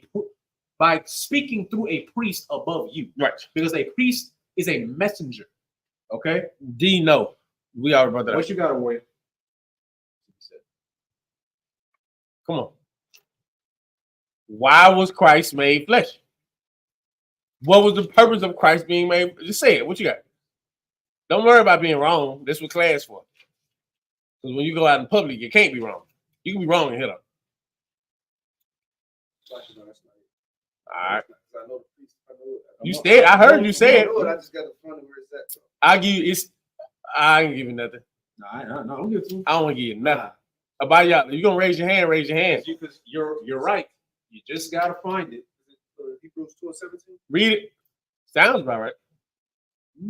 speaking through a priest above you. Right. Because a priest is a messenger. Okay? D, no. We already brought that up. What you got, Warrior? Come on. Why was Christ made flesh? What was the purpose of Christ being made? Just say it. What you got? Don't worry about being wrong. That's what class for. Because when you go out in public, you can't be wrong. You can be wrong and hit up. All right. You said. I heard you say it. I just got to find where it's at. I give you. I ain't give you nothing. No, I don't give it to you. I don't want to give you nothing. About y'all, you gonna raise your hand? Raise your hand. Because you're right. You just gotta find it. Hebrews 2:17. Read it. Sounds about right.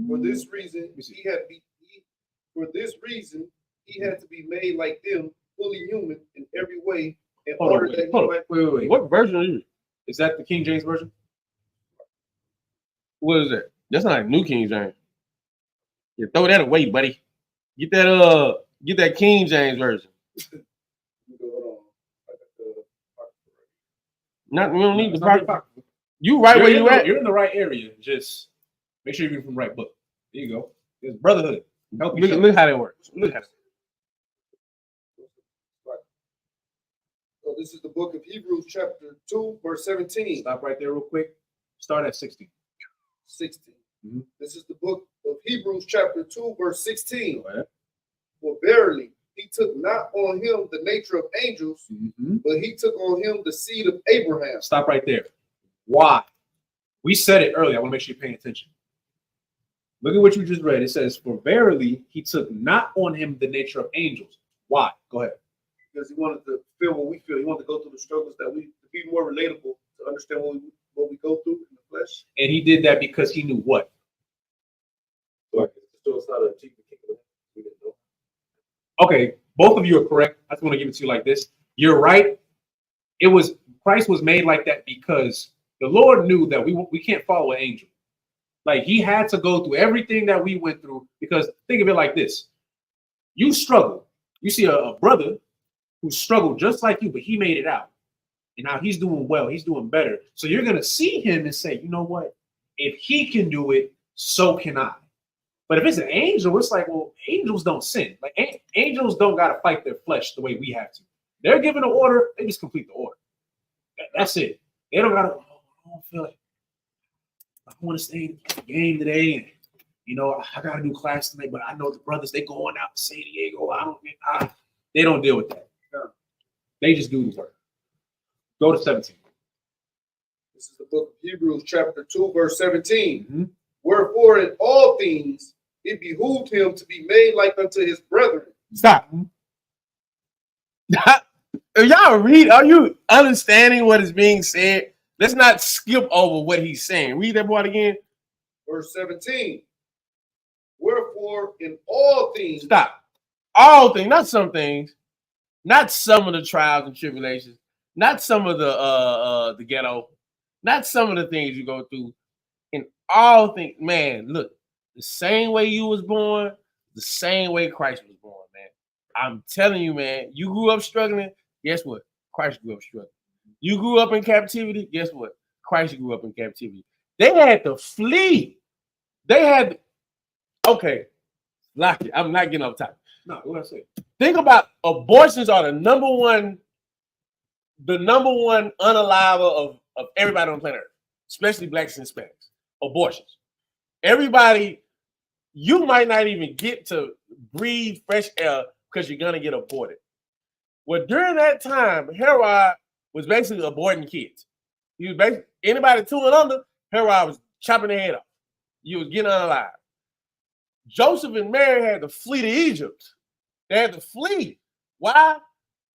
For this reason, he had to be made like them, fully human in every way, in Hold on, order that he hold on. might. Wait. What version are you? Is that the King James version? What is that? That's not New King James. You throw that away, buddy. Get that King James version. Not we don't need It's the not proper. apocryphal. You right where you at. You're in the right area. Just make sure you're reading from the right book. There you go. It's brotherhood. Help each other. Look how that works. Look how that. So this is the book of Hebrews, chapter 2, verse 17. Stop right there real quick. Start at 16. 16. Mhm. This is the book of Hebrews, chapter 2, verse 16. Go ahead. For verily, he took not on him the nature of angels, Mhm. but he took on him the seed of Abraham. Stop right there. Why? We said it earlier. I want to make sure you're paying attention. Look at what you just read. It says, for verily, he took not on him the nature of angels. Why? Go ahead. Because he wanted to feel what we feel. He wanted to go through the struggles to be more relatable, to understand what we go through in the flesh. And he did that because he knew what? Okay, both of you are correct. I just want to give it to you like this. You're right. Christ was made like that because the Lord knew that we can't follow an angel. Like he had to go through everything that we went through because think of it like this. You struggle. You see a brother who struggled just like you, but he made it out. And now he's doing well. He's doing better. So you're going to see him and say, you know what? If he can do it, so can I. But if it's an angel, it's like, well, angels don't sin. Like angels don't got to fight their flesh the way we have to. They're given an order. They just complete the order. That's it. They don't got to, I don't feel like I want to stay in the game today. And, I got to do class tonight, but I know the brothers, they going out to San Diego. They don't deal with that. They just do the work. Go to 17. This is the book of Hebrews, chapter 2, verse 17. Mm-hmm. Wherefore, in all things, it behooved him to be made like unto his brethren. Stop. Y'all read. Are you understanding what is being said? Let's not skip over what he's saying. Read that part again. Verse 17. Wherefore, in all things. Stop. All things, not some things, not some of the trials and tribulations. not some of the ghetto, not some of the things you go through. In all things, man, look, the same way you was born, the same way Christ was born, man. I'm telling you, man, you grew up struggling, guess what? Christ grew up struggling. You grew up in captivity, guess what? Christ grew up in captivity. They had to flee. They had, okay, lock it. I'm not getting off topic. No, what I say? Think about abortions are the number one unaliver of everybody on planet Earth, especially blacks and Hispanics. Abortions. Everybody, you might not even get to breathe fresh air because you're gonna get aborted. Well, during that time, Herod was basically aborting kids. He was basically anybody 2 and under, Herod was chopping their head off. You was getting unalive. Joseph and Mary had to flee to Egypt. They had to flee. Why?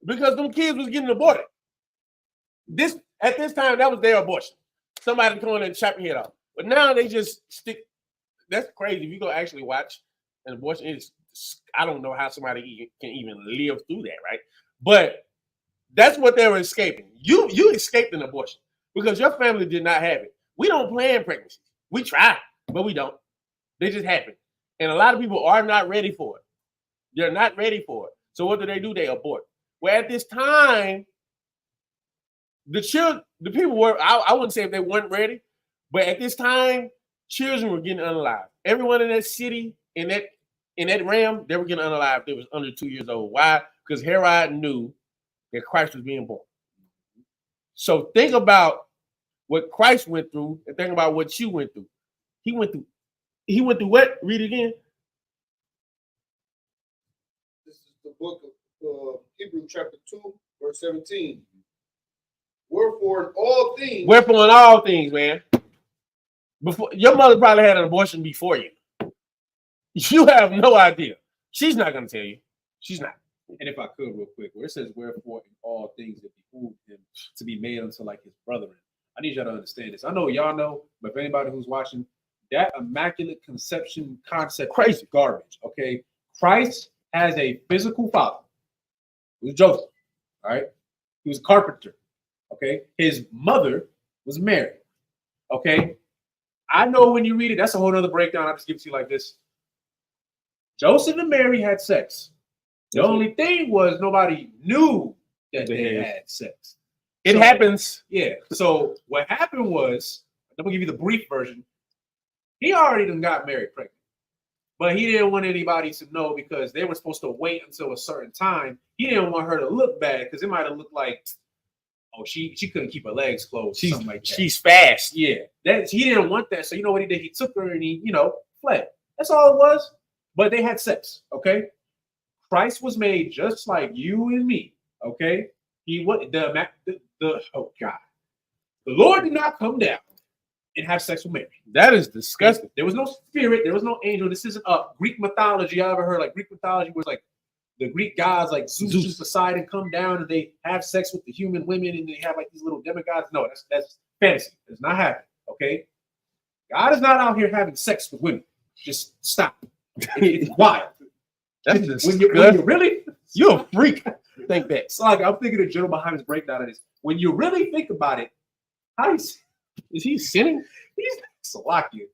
Because them kids was getting aborted. At this time, that was their abortion. Somebody coming and chopping your head off. But now they just stick. That's crazy. If you go actually watch an abortion, I don't know how somebody can even live through that, right? But that's what they were escaping. You escaped an abortion because your family did not have it. We don't plan pregnancies. We try, but we don't. They just happen. And a lot of people are not ready for it. They're not ready for it. So what do? They abort. Well, at this time, the people were, I wouldn't say if they weren't ready, but at this time, children were getting unalived. Everyone in that city, in that realm, they were getting unalived. They was under 2 years old. Why? Because Herod knew that Christ was being born. So think about what Christ went through and think about what you went through. He went through what? Read it again. This is the book of Hebrews chapter 2, verse 17. Wherefore in all things, Man. Before your mother probably had an abortion before you. You have no idea. She's not going to tell you. She's not. And if I could, real quick, where it says, wherefore in all things it behooved him to be made unto like his brethren. I need y'all to understand this. I know y'all know, but if anybody who's watching, that immaculate conception concept Crazy. is garbage, okay? Christ has a physical father. It was Joseph, all right? He was a carpenter, okay? His mother was Mary, okay? I know when you read it, that's a whole other breakdown. I'll just give it to you like this. Joseph and Mary had sex. The only thing was nobody knew that they had sex. It happens. Yeah. So what happened was, I'm gonna give you the brief version. He already done got Mary pregnant, but he didn't want anybody to know because they were supposed to wait until a certain time. He didn't want her to look bad because it might have looked like, oh, she couldn't keep her legs closed. Something like that. She's fast. Yeah. He didn't want that. So you know what he did? He took her and he, fled. That's all it was. But they had sex. Okay. Christ was made just like you and me. Okay. He what oh God. The Lord did not come down and have sex with Mary. That is disgusting. There was no spirit. There was no angel. This isn't Greek mythology. I ever heard like Greek mythology was like the Greek gods like Zeus and Poseidon come down and they have sex with the human women and they have like these little demigods. No, that's fantasy. It's not happening. Okay. God is not out here having sex with women. Just stop. It's wild. That's when you really, you're a freak. Think that. So like, I'm thinking of General Muhammad's breakdown of this. When you really think about it, is he sinning? He's Salakia.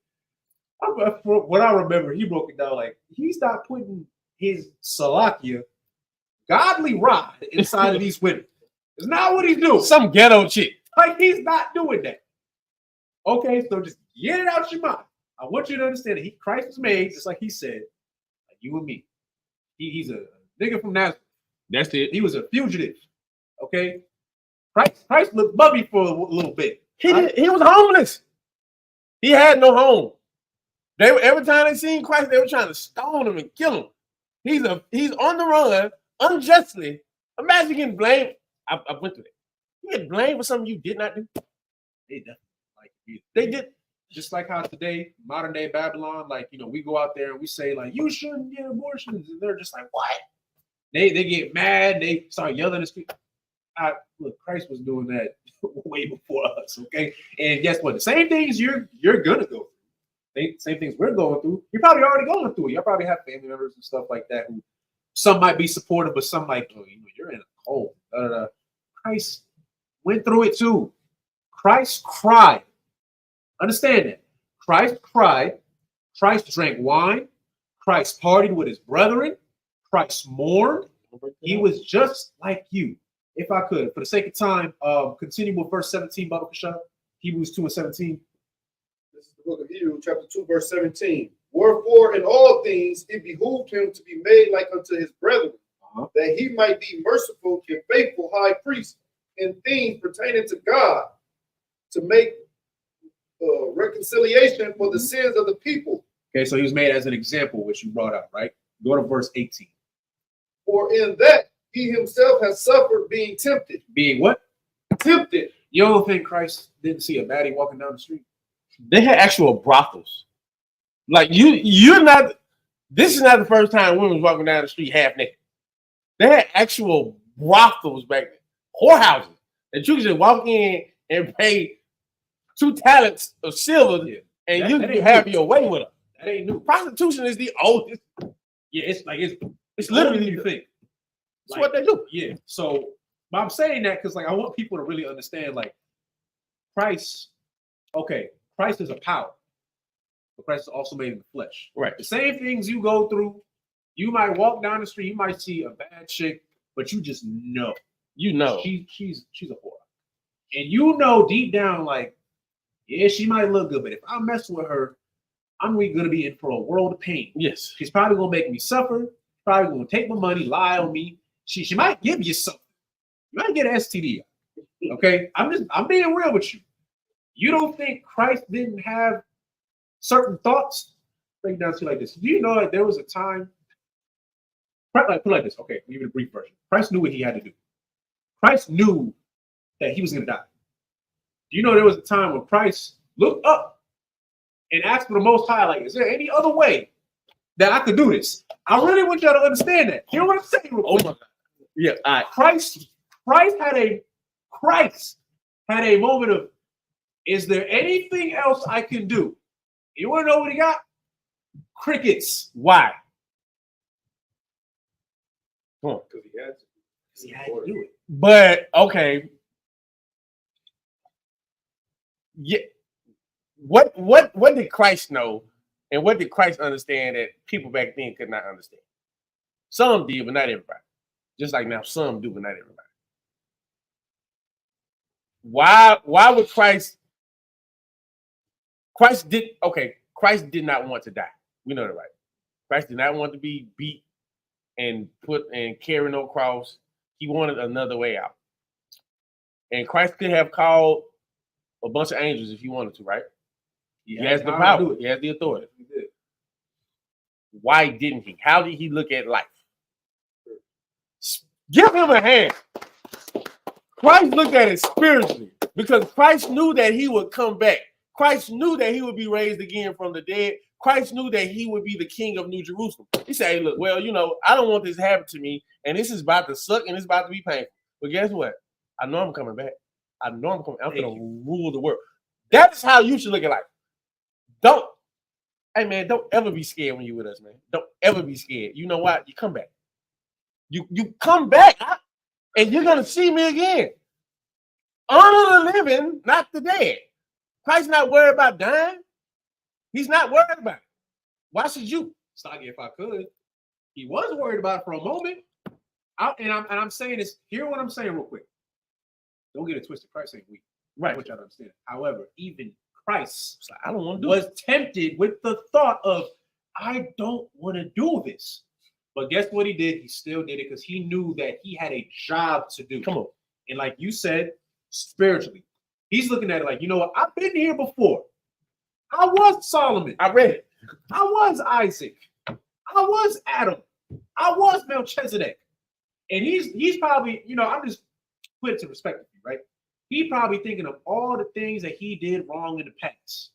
What I remember, he broke it down like he's not putting his Salakia godly rod inside of these women. It's not what he's doing. Some ghetto chick. Like he's not doing that. Okay, so just get it out your mind. I want you to understand that Christ was made, just like he said, like you and me. He's a nigga from Nazareth. That's it. He was a fugitive. Okay? Christ looked bubby for a little bit. He was homeless. He had no home. Every time they seen Christ, they were trying to stone him and kill him. He's on the run unjustly. Imagine getting blamed. I went through it. You get blamed for something you did not do. They did. Just like how today, modern day Babylon, like, we go out there and we say, like, you shouldn't get abortions. And they're just like, what? They get mad. They start yelling at people. Look, Christ was doing that way before us, okay? And guess what? The same things you're going to go through. Same things we're going through. You're probably already going through it. Y'all probably have family members and stuff like that who some might be supportive, but some like, you're in a cold. Christ went through it too. Christ cried. Understand that. Christ cried. Christ drank wine. Christ partied with his brethren. Christ mourned. He was just like you. If I could, for the sake of time, continue with verse 17, Baba Kasha. Hebrews 2 and 17. This is the book of Hebrews, chapter 2, verse 17. Wherefore, in all things, it behooved him to be made like unto his brethren, that he might be merciful and faithful high priest in things pertaining to God, to make reconciliation for the sins of the people. Okay, so he was made as an example, which you brought up, right? Go to verse 18. For in that he himself has suffered being tempted. Being what? Tempted. You don't think Christ didn't see a baddie walking down the street? They had actual brothels. Like you're not. This is not the first time women was walking down the street half naked. They had actual brothels back then, whorehouses that you could just walk in and pay 2 talents of silver, and you can have your way with them. That ain't new. Prostitution is the oldest. Yeah, it's literally you think. It's what they do. Yeah. So, but I'm saying that because like I want people to really understand, like Christ. Okay, Christ is a power, but Christ is also made in the flesh. Right. The same things you go through. You might walk down the street, you might see a bad chick, but you just know. You know. She's a whore. And you know deep down, like, yeah, she might look good, but if I mess with her, I'm really gonna be in for a world of pain. Yes. She's probably gonna make me suffer, probably gonna take my money, lie on me. She might give you something. You might get an STD. Okay. I'm being real with you. You don't think Christ didn't have certain thoughts? Break it down to you like this. Do you know that there was a time? Put it like this. Okay, give it a brief version. Christ knew what he had to do. Christ knew that he was going to die. Do you know there was a time when Christ looked up and asked for the Most High, like, is there any other way that I could do this? I really want y'all to understand that. Hear what I'm saying? Oh my God. Yeah. All right. Christ had a moment of, is there anything else I can do? You want to know what he got? Crickets. Why? Because He had to do it. But okay. Yeah. What did Christ know, and what did Christ understand that people back then could not understand? Some did, but not everybody. Just like now, some do, but not everybody. Why would Christ did not want to die. We know that, right? Christ did not want to be beat and put and carry no cross. He wanted another way out. And Christ could have called a bunch of angels if he wanted to, right? He has the power. He has the authority. Why didn't he? How did he look at life? Give him a hand. Christ looked at it spiritually because Christ knew that he would come back. Christ knew that he would be raised again from the dead. Christ knew that he would be the king of New Jerusalem. He said, hey, look, well, I don't want this to happen to me, and this is about to suck, and it's about to be painful. But guess what? I know I'm coming back. I know I'm coming. I'm going to rule the world. That is how you should look at life. Don't ever be scared when you're with us, man. Don't ever be scared. You know what? You come back. You come back, and you're going to see me again. Honor the living, not the dead. Christ's not worried about dying. He's not worried about it. Why should you? Stocky, if I could. He was worried about it for a moment. I'm saying this. Hear what I'm saying real quick. Don't get it twisted. Christ ain't weak. Right. Which I don't understand. However, even Christ I don't want to do was tempted with the thought of, I don't want to do this. But guess what he did? He still did it because he knew that he had a job to do. Come on. And like you said, spiritually, he's looking at it like, you know what? I've been here before. I was Solomon. I read it. I was Isaac. I was Adam. I was Melchizedek. And he's probably, I'm just putting it to perspective, right? He probably thinking of all the things that he did wrong in the past.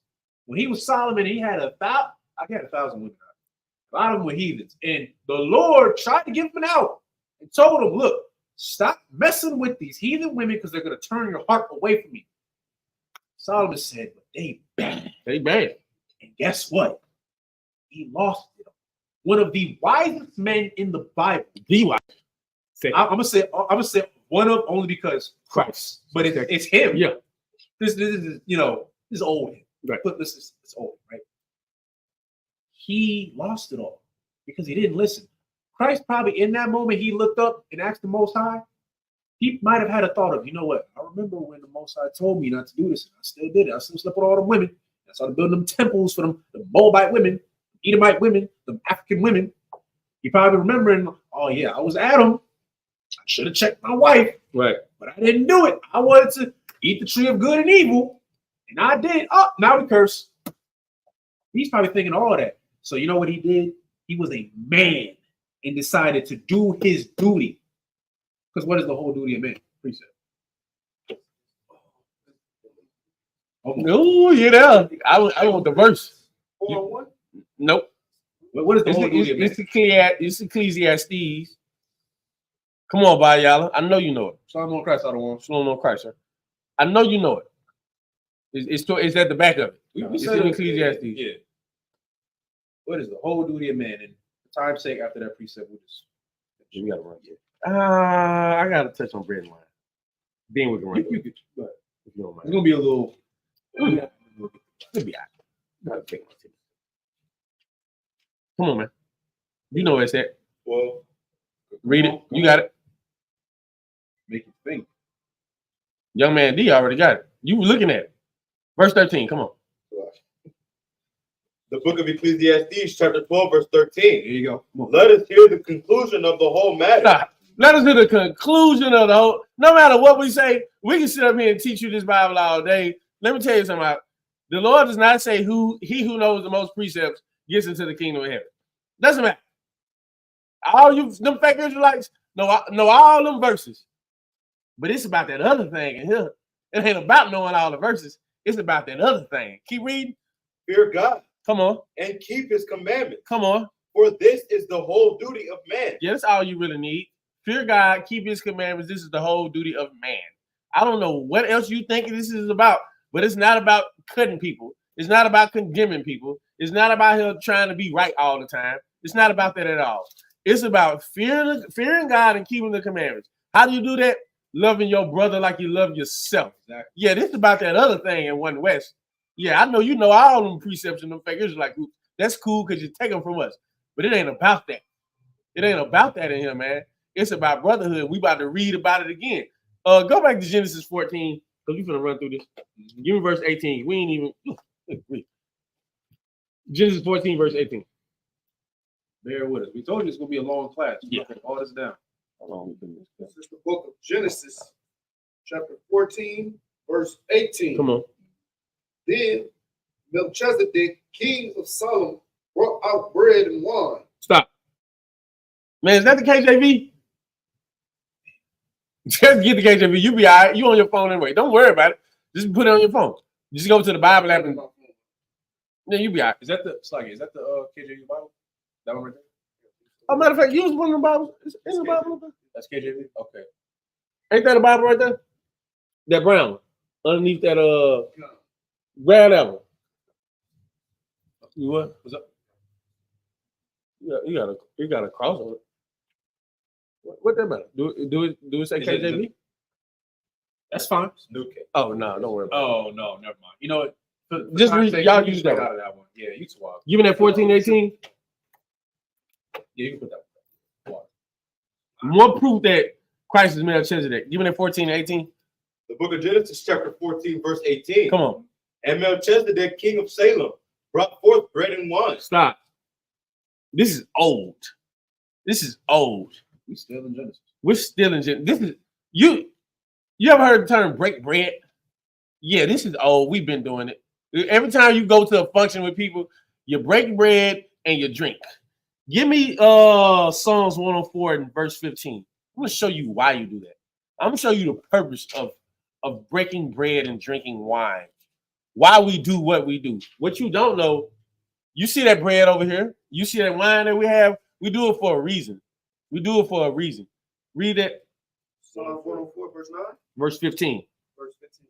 When he was Solomon, he had 1,000 women. A lot of them were heathens. And the Lord tried to give him an out and told him, look, stop messing with these heathen women because they're going to turn your heart away from me. Solomon said, but they bad. They bad. And guess what? He lost it. One of the wisest men in the Bible. The wisest. I'm gonna say One of only because Christ, but it's him. Yeah. This is this is old. Right. But this is old, right? He lost it all because he didn't listen. Christ probably in that moment he looked up and asked the Most High. He might have had a thought of, you know what? I remember when the Most High told me not to do this, and I still did it. I still slept with all them women. I started building them temples for them, the Moabite women, Edomite women, the African women. You probably remembering, oh yeah, I was Adam. I should have checked my wife, Right. but I didn't do it. I wanted to eat the tree of good and evil, and I did. Oh, now we curse. He's probably thinking all of that. So you know what he did? He was a man and decided to do his duty. Because what is the whole duty of man? Precept. Oh, you know. I want the verse. 4:1. Nope. What is the whole duty of man? It's Ecclesiastes. Come on, Bayala. I know you know it. Shalom on Christ, I don't want. Shalom on Christ, sir. I know you know it. It's at the back of it. It's in Ecclesiastes. Yeah. What is the whole duty of man? And for time's sake, after that precept, we'll just. We gotta run. I gotta touch on bread and wine. Then we can run. You could, go ahead. If you don't mind. It's gonna be a little. It'll be all right. Gotta take my time. Come on, man. You know where it's at. Well, Read it. You got it. Make you think. Young man D already got it. You were looking at it. Verse 13. Come on. the book of Ecclesiastes, chapter 12, verse 13. There you go. Come on. Let us hear the conclusion of the whole matter. Stop. Let us hear the conclusion of the whole. No matter what we say, we can sit up here and teach you this Bible all day. Let me tell you something. The Lord does not say he who knows the most precepts gets into the kingdom of heaven. Doesn't matter. All you them fake Israelites know all them verses. But it's about that other thing in here. It ain't about knowing all the verses. It's about that other thing. Keep reading. Fear God Come on. and keep his commandments, Come on. for this is the whole duty of man. Yeah, that's all you really need. Fear God, keep his commandments. This is the whole duty of man. I don't know what else you think this is about, but it's not about cutting people. It's not about condemning people. It's not about him trying to be right all the time. It's not about that at all. It's about fearing God and keeping the commandments. How do you do that? Loving your brother like you love yourself. Exactly. Yeah, this is about that other thing in One West. Yeah, I know you know all them precepts and them fake Israelite groups. That's cool because you take them from us. But it ain't about that. It ain't about that in here, man. It's about brotherhood. We about to read about it again. Go back to Genesis 14, because we're going to run through this. Give me verse 18. We ain't even... Genesis 14, verse 18. Bear with us. We told you it's gonna be a long class. Yeah. All this down. Hold on. This is the book of Genesis, chapter 14, verse 18. Come on. Then Melchizedek, king of Salem, brought out bread and wine. Stop. Man, is that the KJV? Just get the KJV. You be all right. You on your phone anyway. Don't worry about it. Just put it on your phone. Just go to the Bible app and then you be all right. Is that the KJV Bible? That one right there? Oh, matter of fact, use one of the Bibles. Is the Bible up there? That's KJV? Okay. Ain't that a Bible right there? That brown one. Underneath that grab that one. You what? What's up? You got a cross on it. What that matter? Do it say Is it- KJV? That's fine. New King. Oh no, don't worry about it. Oh no, never mind. You know what? Just read- y'all use that out of that one. Yeah, you too wild. Give me that 14:18. Yeah, you can put that one. More proof that Christ is Melchizedek. Give me that 14:18. The book of Genesis, chapter 14, verse 18. Come on, And Melchizedek, king of Salem, brought forth bread and wine. stop. This is old. This is old. We still in Genesis. We're still in Gen. This is you. You ever heard the term break bread? Yeah, this is old. We've been doing it. Every time you go to a function with people, you break bread and you drink. Give me Psalms 104 and verse 15. I'm gonna show you why you do that. I'm gonna show you the purpose of breaking bread and drinking wine. Why we do what we do. What you don't know, you see that bread over here, you see that wine that we have, we do it for a reason. We do it for a reason. Read that, Psalm 104, verse 9, verse 15. verse 15.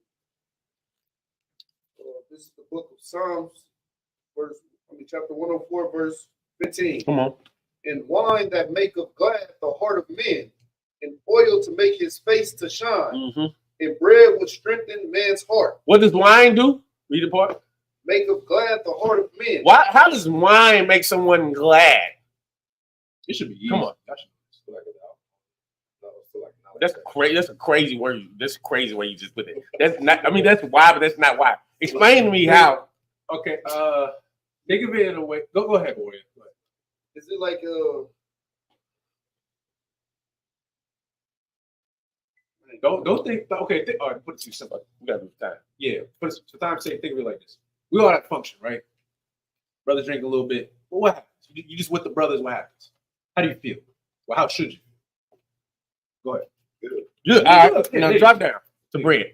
This is the book of Psalms, chapter 104, verse 15. Come on. And wine that maketh glad the heart of men, and oil to make his face to shine, Mm-hmm. and bread would strengthen man's heart, What does wine do? Read the part. make of glad the heart of men. Why? How does wine make someone glad? It should be easy. Come on. That's crazy. That's a crazy word. That's a crazy way you just put it. That's not. I mean, that's why, but that's not why. Explain to me how. Okay. Think of it in a way. Go ahead, boy. Go ahead. Is it like Don't think. Okay. All right. Put it too simple. We gotta do time. Yeah. Put it for time's sake. Think of it like this. We all have to function, right? Brothers drink a little bit. Well, what happens? You just with the brothers. What happens? How do you feel? Well, how should you? Go ahead. Good. All right. Now drop down to bread.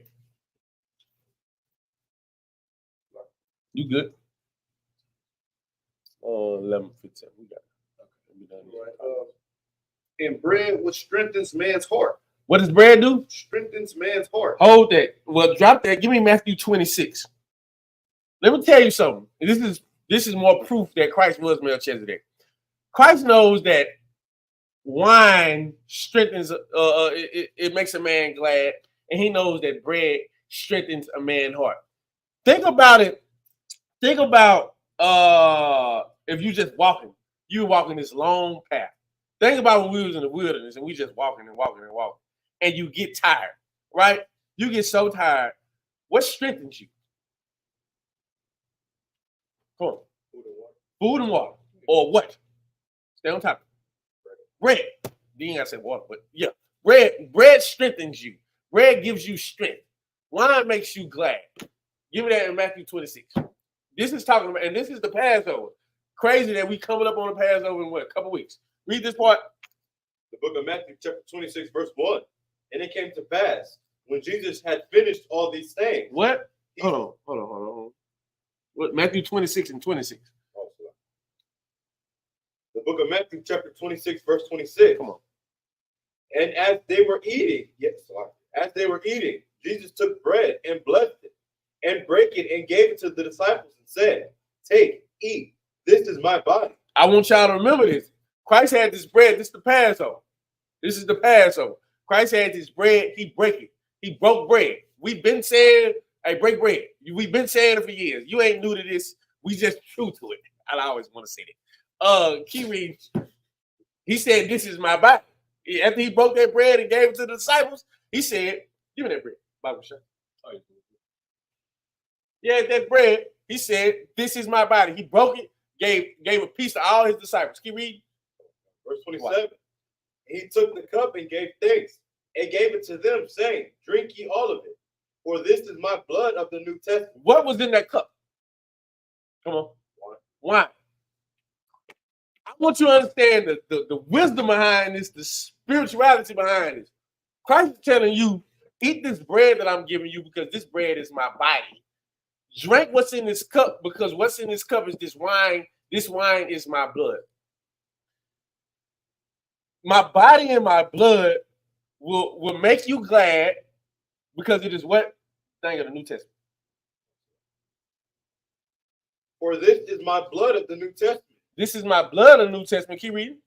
You good? 11:15. We got it. and bread which strengthens man's heart. What does bread do? Strengthens man's heart. Hold that. Well, drop that. Give me Matthew 26. Let me tell you something. This is more proof that Christ was Melchizedek. Christ knows that wine strengthens. It makes a man glad, and he knows that bread strengthens a man's heart. Think about it. Think about if you just walking. You walking this long path. Think about when we was in the wilderness and we just walking and walking and walking, and you get tired, right? You get so tired. What strengthens you? Come on. Food and water. Or what? Stay on top. Bread. You ain't gotta say water, but yeah. Bread strengthens you. Bread gives you strength. Wine makes you glad. Give me that in Matthew 26. This is talking about, and this is the Passover. Crazy that we coming up on the Passover in what, a couple weeks. Read this part. The book of Matthew, chapter 26, verse 1. And it came to pass, when Jesus had finished all these things. What? Hold on. What? Matthew 26 and 26. The book of Matthew, chapter 26, verse 26. Come on. And as they were eating, Jesus took bread and blessed it, and brake it, and gave it to the disciples, and said, take, eat, this is my body. I want y'all to remember this. Christ had this bread. This is the Passover. This is the Passover. Christ had this bread. He break it. He broke bread. We've been saying, hey, break bread. We've been saying it for years. You ain't new to this. We just true to it. I always want to say that. Key read. He said, this is my body. After he broke that bread and gave it to the disciples, he said, give me that bread. Bible shot. Yeah, that bread. He said, this is my body. He broke it, gave a piece to all his disciples. Keep reading. Verse 27. He took the cup and gave thanks, and gave it to them, saying, drink ye all of it, for this is my blood of the New Testament. What was in that cup? Come on. Wine. I want you to understand the wisdom behind this, the spirituality behind this. Christ is telling you, eat this bread that I'm giving you because this bread is my body. Drink what's in this cup because what's in this cup is this wine. This wine is my blood. My body and my blood will make you glad because it is what? Thing of the New Testament. For this is my blood of the New Testament. This is my blood of the New Testament. Keep reading.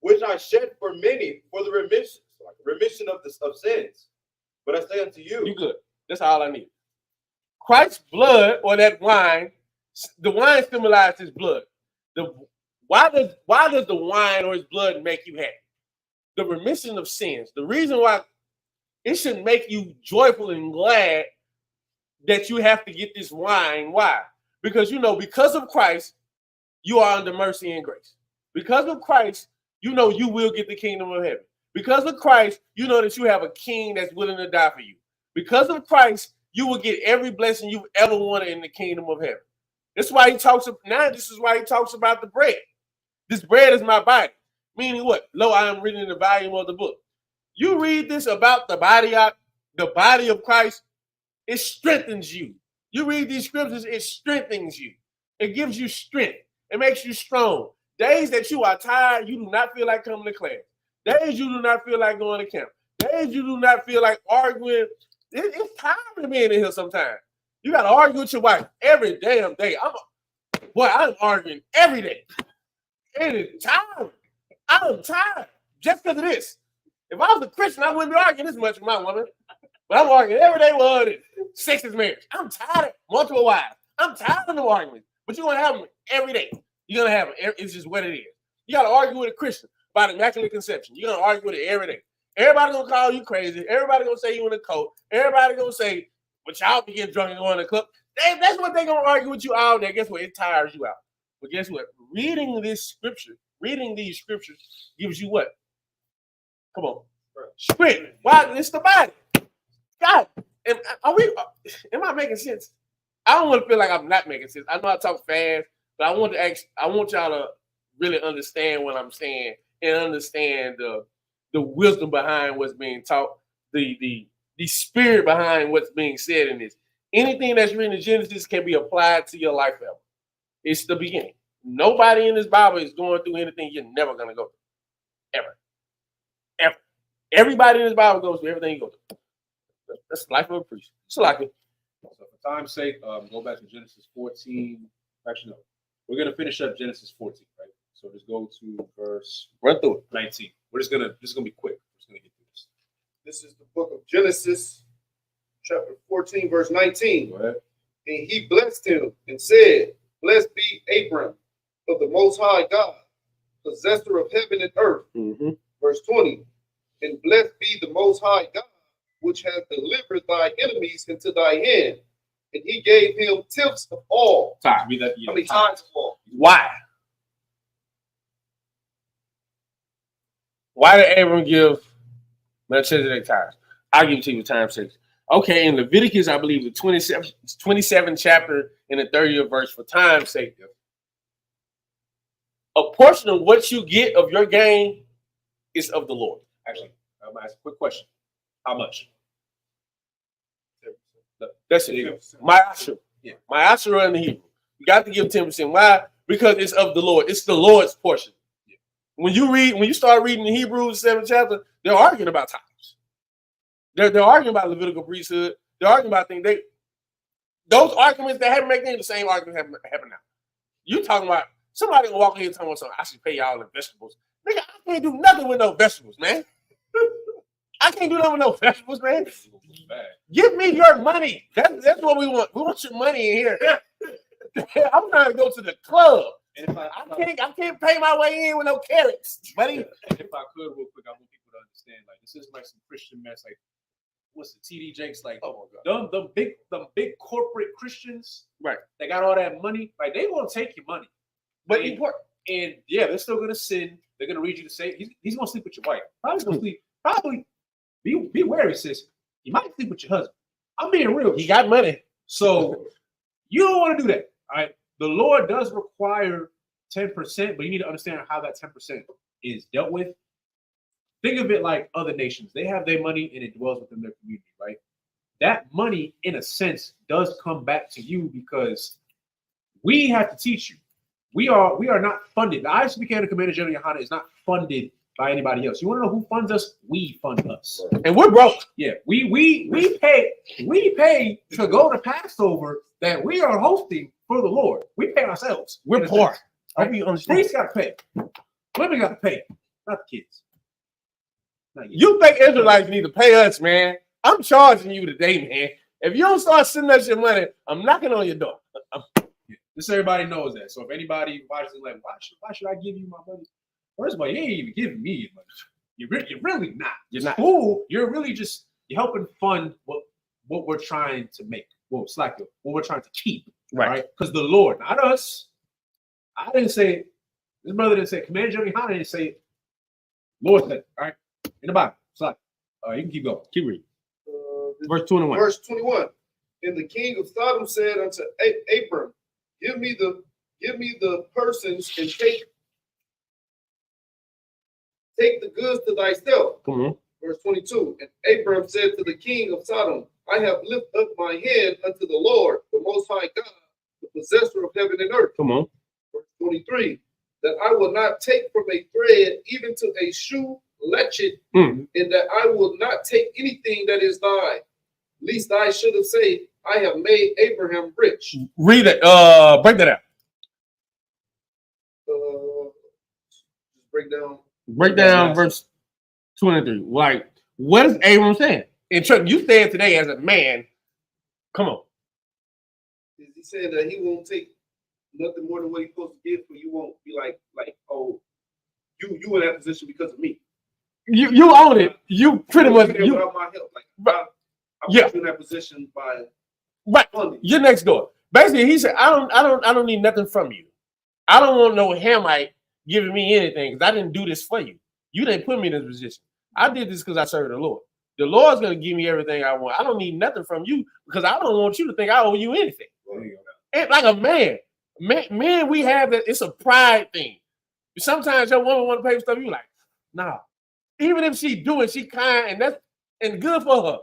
Which I shed for many for the remission of sins. But I say unto you. You good. That's all I need. Christ's blood or that wine, the wine symbolizes his blood. Why does the wine or his blood make you happy? The remission of sins. The reason why it should make you joyful and glad that you have to get this wine. Why? Because because of Christ, you are under mercy and grace. Because of Christ, you will get the kingdom of heaven. Because of Christ, you know that you have a king that's willing to die for you. Because of Christ, you will get every blessing you've ever wanted in the kingdom of heaven. This is why he talks about the bread. This bread is my body. Meaning what? Lo, I am reading the volume of the book. You read this about the body of Christ, it strengthens you. You read these scriptures, it strengthens you. It gives you strength. It makes you strong. Days that you are tired, you do not feel like coming to class. Days you do not feel like going to camp. Days you do not feel like arguing. It's tiring being in here sometimes. You got to argue with your wife every damn day. I'm arguing every day. It is tiring. I'm tired just because of this. If I was a Christian, I wouldn't be arguing this much with my woman. But I'm arguing every day with her. Sex is marriage. I'm tired of multiple wives. I'm tired of the arguments. But you're going to have them every day. You're going to have them. It's just what it is. You got to argue with a Christian about immaculate conception. You're going to argue with it every day. Everybody going to call you crazy. Everybody going to say you in a cult. Everybody going to say, but y'all be getting drunk and going to the club. That's what they're going to argue with you all day. Guess what? It tires you out. But guess what? Reading these scriptures gives you what? Come on. Strength. Why? It's the body. God, am I making sense? I don't want to feel like I'm not making sense. I know I talk fast, but I want y'all to really understand what I'm saying and understand the wisdom behind what's being taught, the spirit behind what's being said in this. Anything that's written in Genesis can be applied to your life ever. It's the beginning. Nobody in this Bible is going through anything you're never going to go through. Ever. Everybody in this Bible goes through everything you go through. That's the life of a priest. It's like it. So for time's sake, go back to Genesis 14. Actually, no. We're going to finish up Genesis 14, right? So just go to verse Run through it. 19. This is gonna be quick. We're just gonna get through this. This is the book of Genesis, chapter 14, verse 19. Go ahead. And he blessed him and said, Blessed be Abram of the Most High God, possessor of heaven and earth. Mm-hmm. Verse 20. And blessed be the Most High God, which hath delivered thy enemies into thy hand. And he gave him tips of all. Time. Read that. How many times of all? Why? Why did Abram give Melchizedek tithes? I'll give it to you with time six. Okay, in Leviticus, I believe the 27th chapter in the 30th verse, for time's sake, a portion of what you get of your gain is of the Lord. Actually, I'm gonna ask a quick question. How much? That's it. My Asher. Yeah. My Asher in the Hebrew. You got to give 10%. Why? Because it's of the Lord. It's the Lord's portion. Yeah. When you start reading the Hebrews 7th chapter, they're arguing about tithes. They're arguing about Levitical priesthood. They're arguing about things. Those arguments that happen back then, the same arguments happen now. You talking about somebody gonna walk in here talking about something, I should pay y'all in vegetables. Nigga, I can't do nothing with no vegetables, man. I can't do nothing with no vegetables, man. Give me your money. That's what we want. We want your money in here. I'm trying to go to the club. And if I can't pay my way in with no carrots, buddy. If I could, real quick, I want people to understand. Like, this is like some Christian mess. Like, what's the TD Jakes? Like, oh my God. the big corporate Christians, right? They got all that money. Like, they won't take your money. But and yeah, they're still gonna sin. They're gonna read you to say he's gonna sleep with your wife. Probably gonna sleep. Probably be wary, sis. You might sleep with your husband. I'm being real. He got money, so you don't want to do that. All right. The Lord does require 10%, but you need to understand how that 10% is dealt with. Think of it like other nations. They have their money and it dwells within their community, right? That money, in a sense, does come back to you because we have to teach you. We are not funded. The Isupk Socal Commander General Yohana is not funded by anybody else. You want to know who funds us? We fund us. And we're broke. Yeah, we pay to go to Passover that we are hosting for the Lord. We pay ourselves. We're poor. I hope you understand. Priests got to pay. Women got to pay, not the kids. You think Israelites need to pay us, man? I'm charging you today, man. If you don't start sending us your money, I'm knocking on your door. Just so everybody knows that. So if anybody watches it, like, why should I give you my money? First of all, you ain't even giving me your money. You're really not. You're not. Cool. You're really just helping fund what we're trying to make. Well, it's like what we're trying to keep. Right? Because the Lord, not us. I didn't say, this brother didn't say, Commander General Yohana didn't say, Lord said, all right? In the Bible. It's like, you can keep going. Keep reading. Verse 21. Verse 21. And the king of Sodom said unto Abram, Give me the persons and take the goods to thyself. Come on. Verse 22. And Abram said to the king of Sodom, I have lifted up my hand unto the Lord, the Most High God, the possessor of heaven and earth. Come on. Verse 23. That I will not take from a thread even to a shoe latchet, and that I will not take anything that is thine, lest I should have said, I have made Abraham rich. Read it. Break that out. Break down. Break down verse 23. Like, what is Abram saying? And Chuck, you said today as a man, come on. Is he saying that he won't take nothing more than what he's supposed to give, but you won't be like, oh, you in that position because of me. You own it. You pretty much you without my help. Like I yeah. put you in that position by right. funding. You're next door. Basically, he said, I don't need nothing from you. I don't want no Hamite giving me anything because I didn't do this for you. You didn't put me in this position. I did this because I serve the Lord. The Lord's gonna give me everything I want. I don't need nothing from you because I don't want you to think I owe you anything. And like a man, we have that. It's a pride thing. Sometimes your woman want to pay for stuff. You like, nah. Even if she do it, she kind and good for her.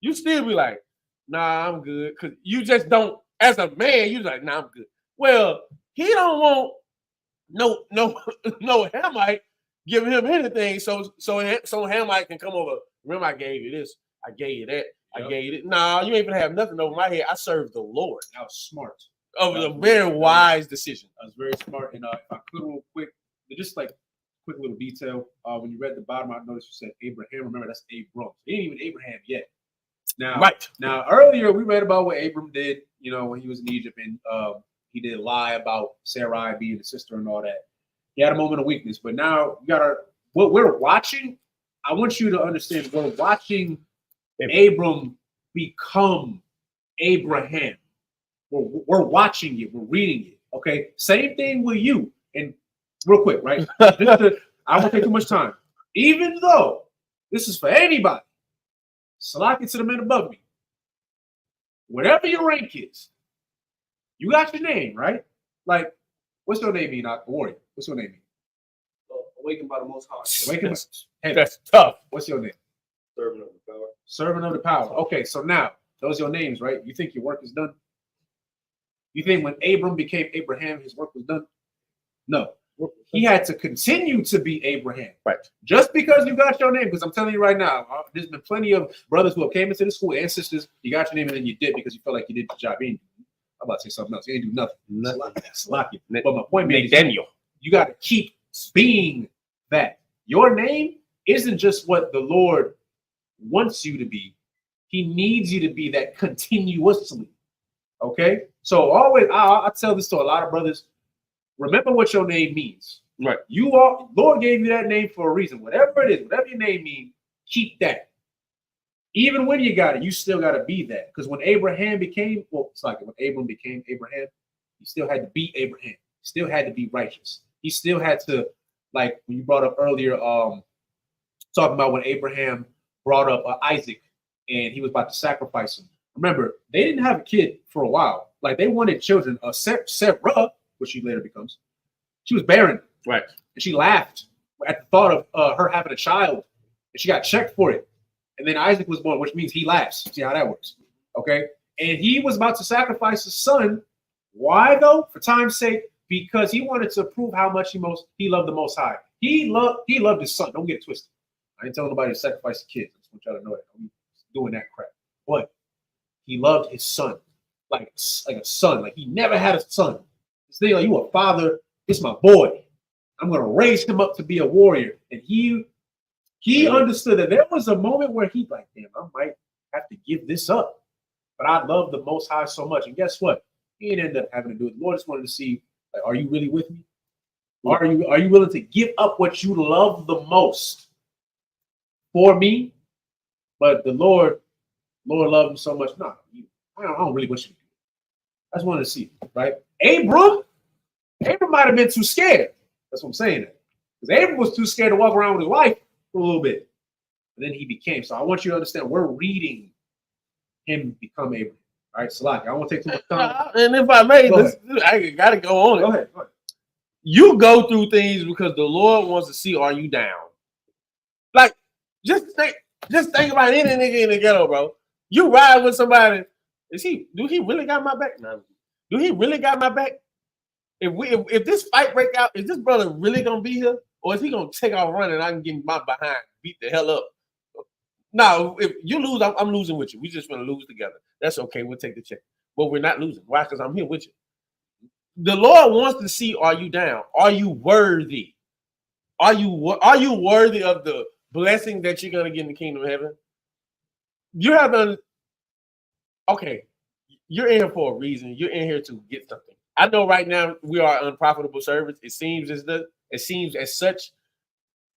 You still be like, nah, I'm good. Because you just don't, as a man, you like, nah, I'm good. Well, he don't want no Hamite giving him anything. So Hamite can come over. Remember, I gave you this. I gave you that. I gave you it. Nah, you ain't gonna have nothing over my head. I serve the Lord. That was smart. Of a very wise decision. That was very smart. And if I could real quick, just like quick little detail. When you read the bottom, I noticed you said Abraham. Remember, that's Abram. He ain't even Abraham yet. Now, earlier we read about what Abram did, when he was in Egypt, and he did lie about Sarai being his sister and all that. He had a moment of weakness, but now what we're watching. I want you to understand, we're watching Abram become Abraham. We're watching it. We're reading it. Okay. Same thing with you. And real quick, right? I won't take too much time. Even though this is for anybody, Salaki to the men above me. Whatever your rank is, you got your name, right? Like, what's your name mean? Warrior. What's your name mean? Awakened by the Most High. Awakened. Hey, that's tough. What's your name? Servant of the power. Servant of the power. Okay, so now those are your names, right? You think your work is done? You think when Abram became Abraham, his work was done? No. He had to continue to be Abraham. Right. Just because you got your name, because I'm telling you right now, there's been plenty of brothers who have came into the school and sisters, you got your name and then you did because you felt like you did the job. I'm about to say something else. You didn't do nothing. Salaki. But my point is, Daniel, you got to keep being that. Your name isn't just what the Lord wants you to be. He needs you to be that continuously. Okay? So always, I tell this to a lot of brothers. Remember what your name means. Right. Lord gave you that name for a reason. Whatever it is, whatever your name means, keep that. Even when you got it, you still got to be that. Because when Abraham became, it's like when Abram became Abraham, he still had to be Abraham. He still had to be righteous. He still had to, like when you brought up earlier, talking about when Abraham brought up Isaac and he was about to sacrifice him. Remember, they didn't have a kid for a while. Like they wanted children. Sarah, which she later becomes, she was barren. Right. And she laughed at the thought of her having a child. And she got checked for it. And then Isaac was born, which means he laughs. See how that works. Okay. And he was about to sacrifice his son. Why though? For time's sake, because he wanted to prove how much he loved the Most High. He loved his son. Don't get it twisted. I ain't telling nobody to sacrifice the kids. I just want y'all to know that. I'm doing that crap. But he loved his son like a son. Like he never had a son. This thing like, you a father. It's my boy. I'm gonna raise him up to be a warrior. And he understood that there was a moment where he like, damn, I might have to give this up. But I love the Most High so much. And guess what? He didn't end up having to do it. The Lord just wanted to see, like, are you really with me? Are you willing to give up what you love the most for me? But the Lord loved him so much. No, I don't really want you to do it. I just wanted to see, right? Abram might have been too scared. That's what I'm saying. Because Abram was too scared to walk around with his wife for a little bit. And then he became. So I want you to understand, we're reading him become Abraham. All right, Salaki, I won't take too much time. And if I may, I got to go on. Go ahead. You go through things because the Lord wants to see, are you down? Like, just think about any nigga in the ghetto, bro. You ride with somebody. Do he really got my back? No. Do he really got my back? If this fight break out, is this brother really gonna be here? Or is he gonna take off running and I can get my behind beat the hell up? No, if you lose, I'm losing with you. We just gonna lose together. That's okay. We'll take the check. But we're not losing. Why? Because I'm here with you. The Lord wants to see, are you down? Are you worthy? Are you worthy of the blessing that you're gonna get in the kingdom of heaven, you have to. Okay, you're in here for a reason. You're in here to get something. I know right now we are unprofitable servants. It seems as such.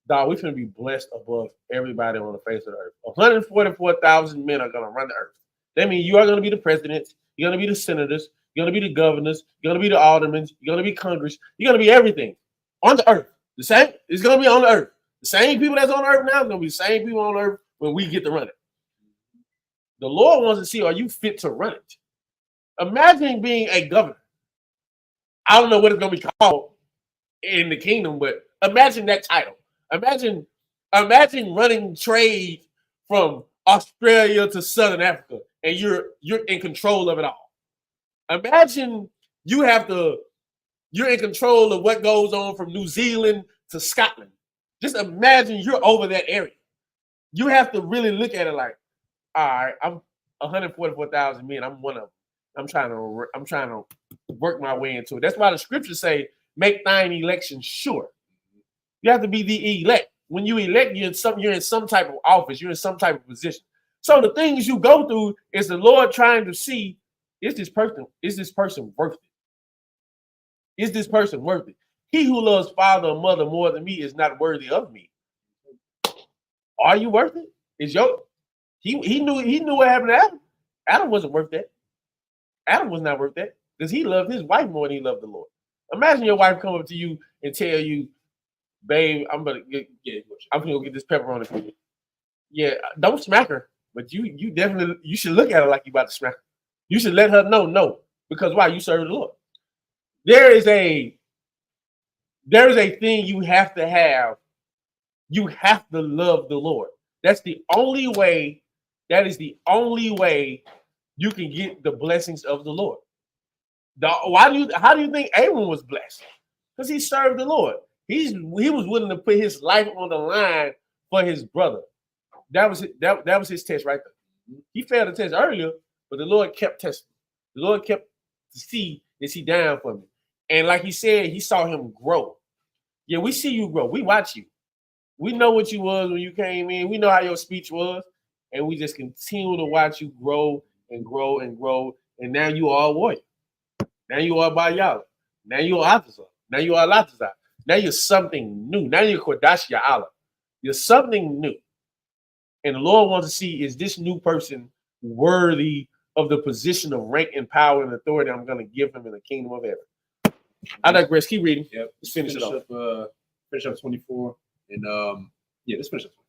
Dog, we're gonna be blessed above everybody on the face of the earth. 144,000 men are gonna run the earth. That means you are gonna be the presidents, you're gonna be the senators, you're gonna be the governors, you're gonna be the aldermen, you're gonna be Congress, you're gonna be everything on the earth. The same, it's gonna be on the earth. The same people that's on the earth now is gonna be the same people on the earth when we get to run it. The Lord wants to see, are you fit to run it? Imagine being a governor. I don't know what it's gonna be called in the kingdom, but imagine that title. Imagine running trade from Australia to Southern Africa, and you're in control of it all. Imagine you're in control of what goes on from New Zealand to Scotland. Just imagine you're over that area. You have to really look at it like, all right, I'm 144,000 men. I'm one of them. I'm trying to work my way into it. That's why the scriptures say, make thine election sure. You have to be the elect. When you elect, you're in some type of office. You're in some type of position. So the things you go through is the Lord trying to see, is this person worth it? Is this person worth it? He who loves father or mother more than me is not worthy of me. Are you worth it? He knew what happened to Adam. Adam wasn't worth that. Adam was not worth that because he loved his wife more than he loved the Lord. Imagine your wife come up to you and tell you, babe, I'm gonna go get this pepperoni for you. Yeah, don't smack her, but you definitely should look at her like you about to smack her. You should let her know no, because why? You serve the Lord. There is a thing you have to have. You have to love the Lord. That's the only way. That is the only way you can get the blessings of the Lord. How do you think Abram was blessed? Because he served the Lord. He was willing to put his life on the line for his brother. That was his test right there. He failed the test earlier, but the Lord kept testing. The Lord kept to see, is he down for me? And like he said, he saw him grow. Yeah, we see you grow. We watch you. We know what you was when you came in. We know how your speech was. And we just continue to watch you grow and grow and grow. And now you are a warrior. Now you are Bayala. Now you are Atazah. Now you are Latazah. Now you're something new. Now you're Kodash Ya'ala. You're something new. And the Lord wants to see, is this new person worthy of the position of rank and power and authority I'm going to give him in the kingdom of heaven? I digress. Keep reading. Yep. Let's finish it off. Finish up 24. And let's finish up 24.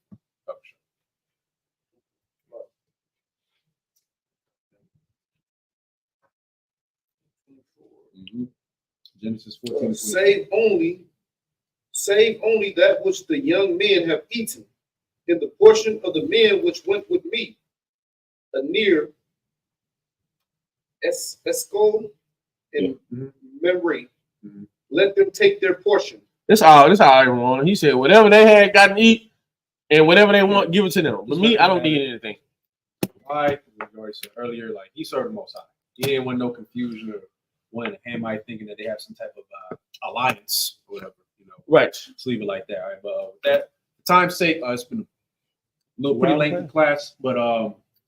Genesis 14. Save only that which the young men have eaten, in the portion of the men which went with me, a near Escol and Memory. Let them take their portion. This all everyone. He said, whatever they had gotten to eat, and whatever they want, give it to them. But me, I don't need anything. Why? As George said earlier, like he served the Most High. He didn't want no confusion or one Hamite thinking that they have some type of alliance or whatever. Right. Let's leave it like that. All right. But with that, for time's sake, it's been a little pretty lengthy class, but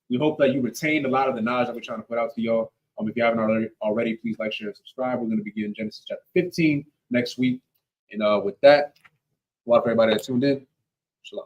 we hope that you retained a lot of the knowledge that we're trying to put out to y'all. If you haven't already, please like, share, and subscribe. We're going to begin Genesis chapter 15 next week. And with that, a lot for everybody that tuned in. Shalom.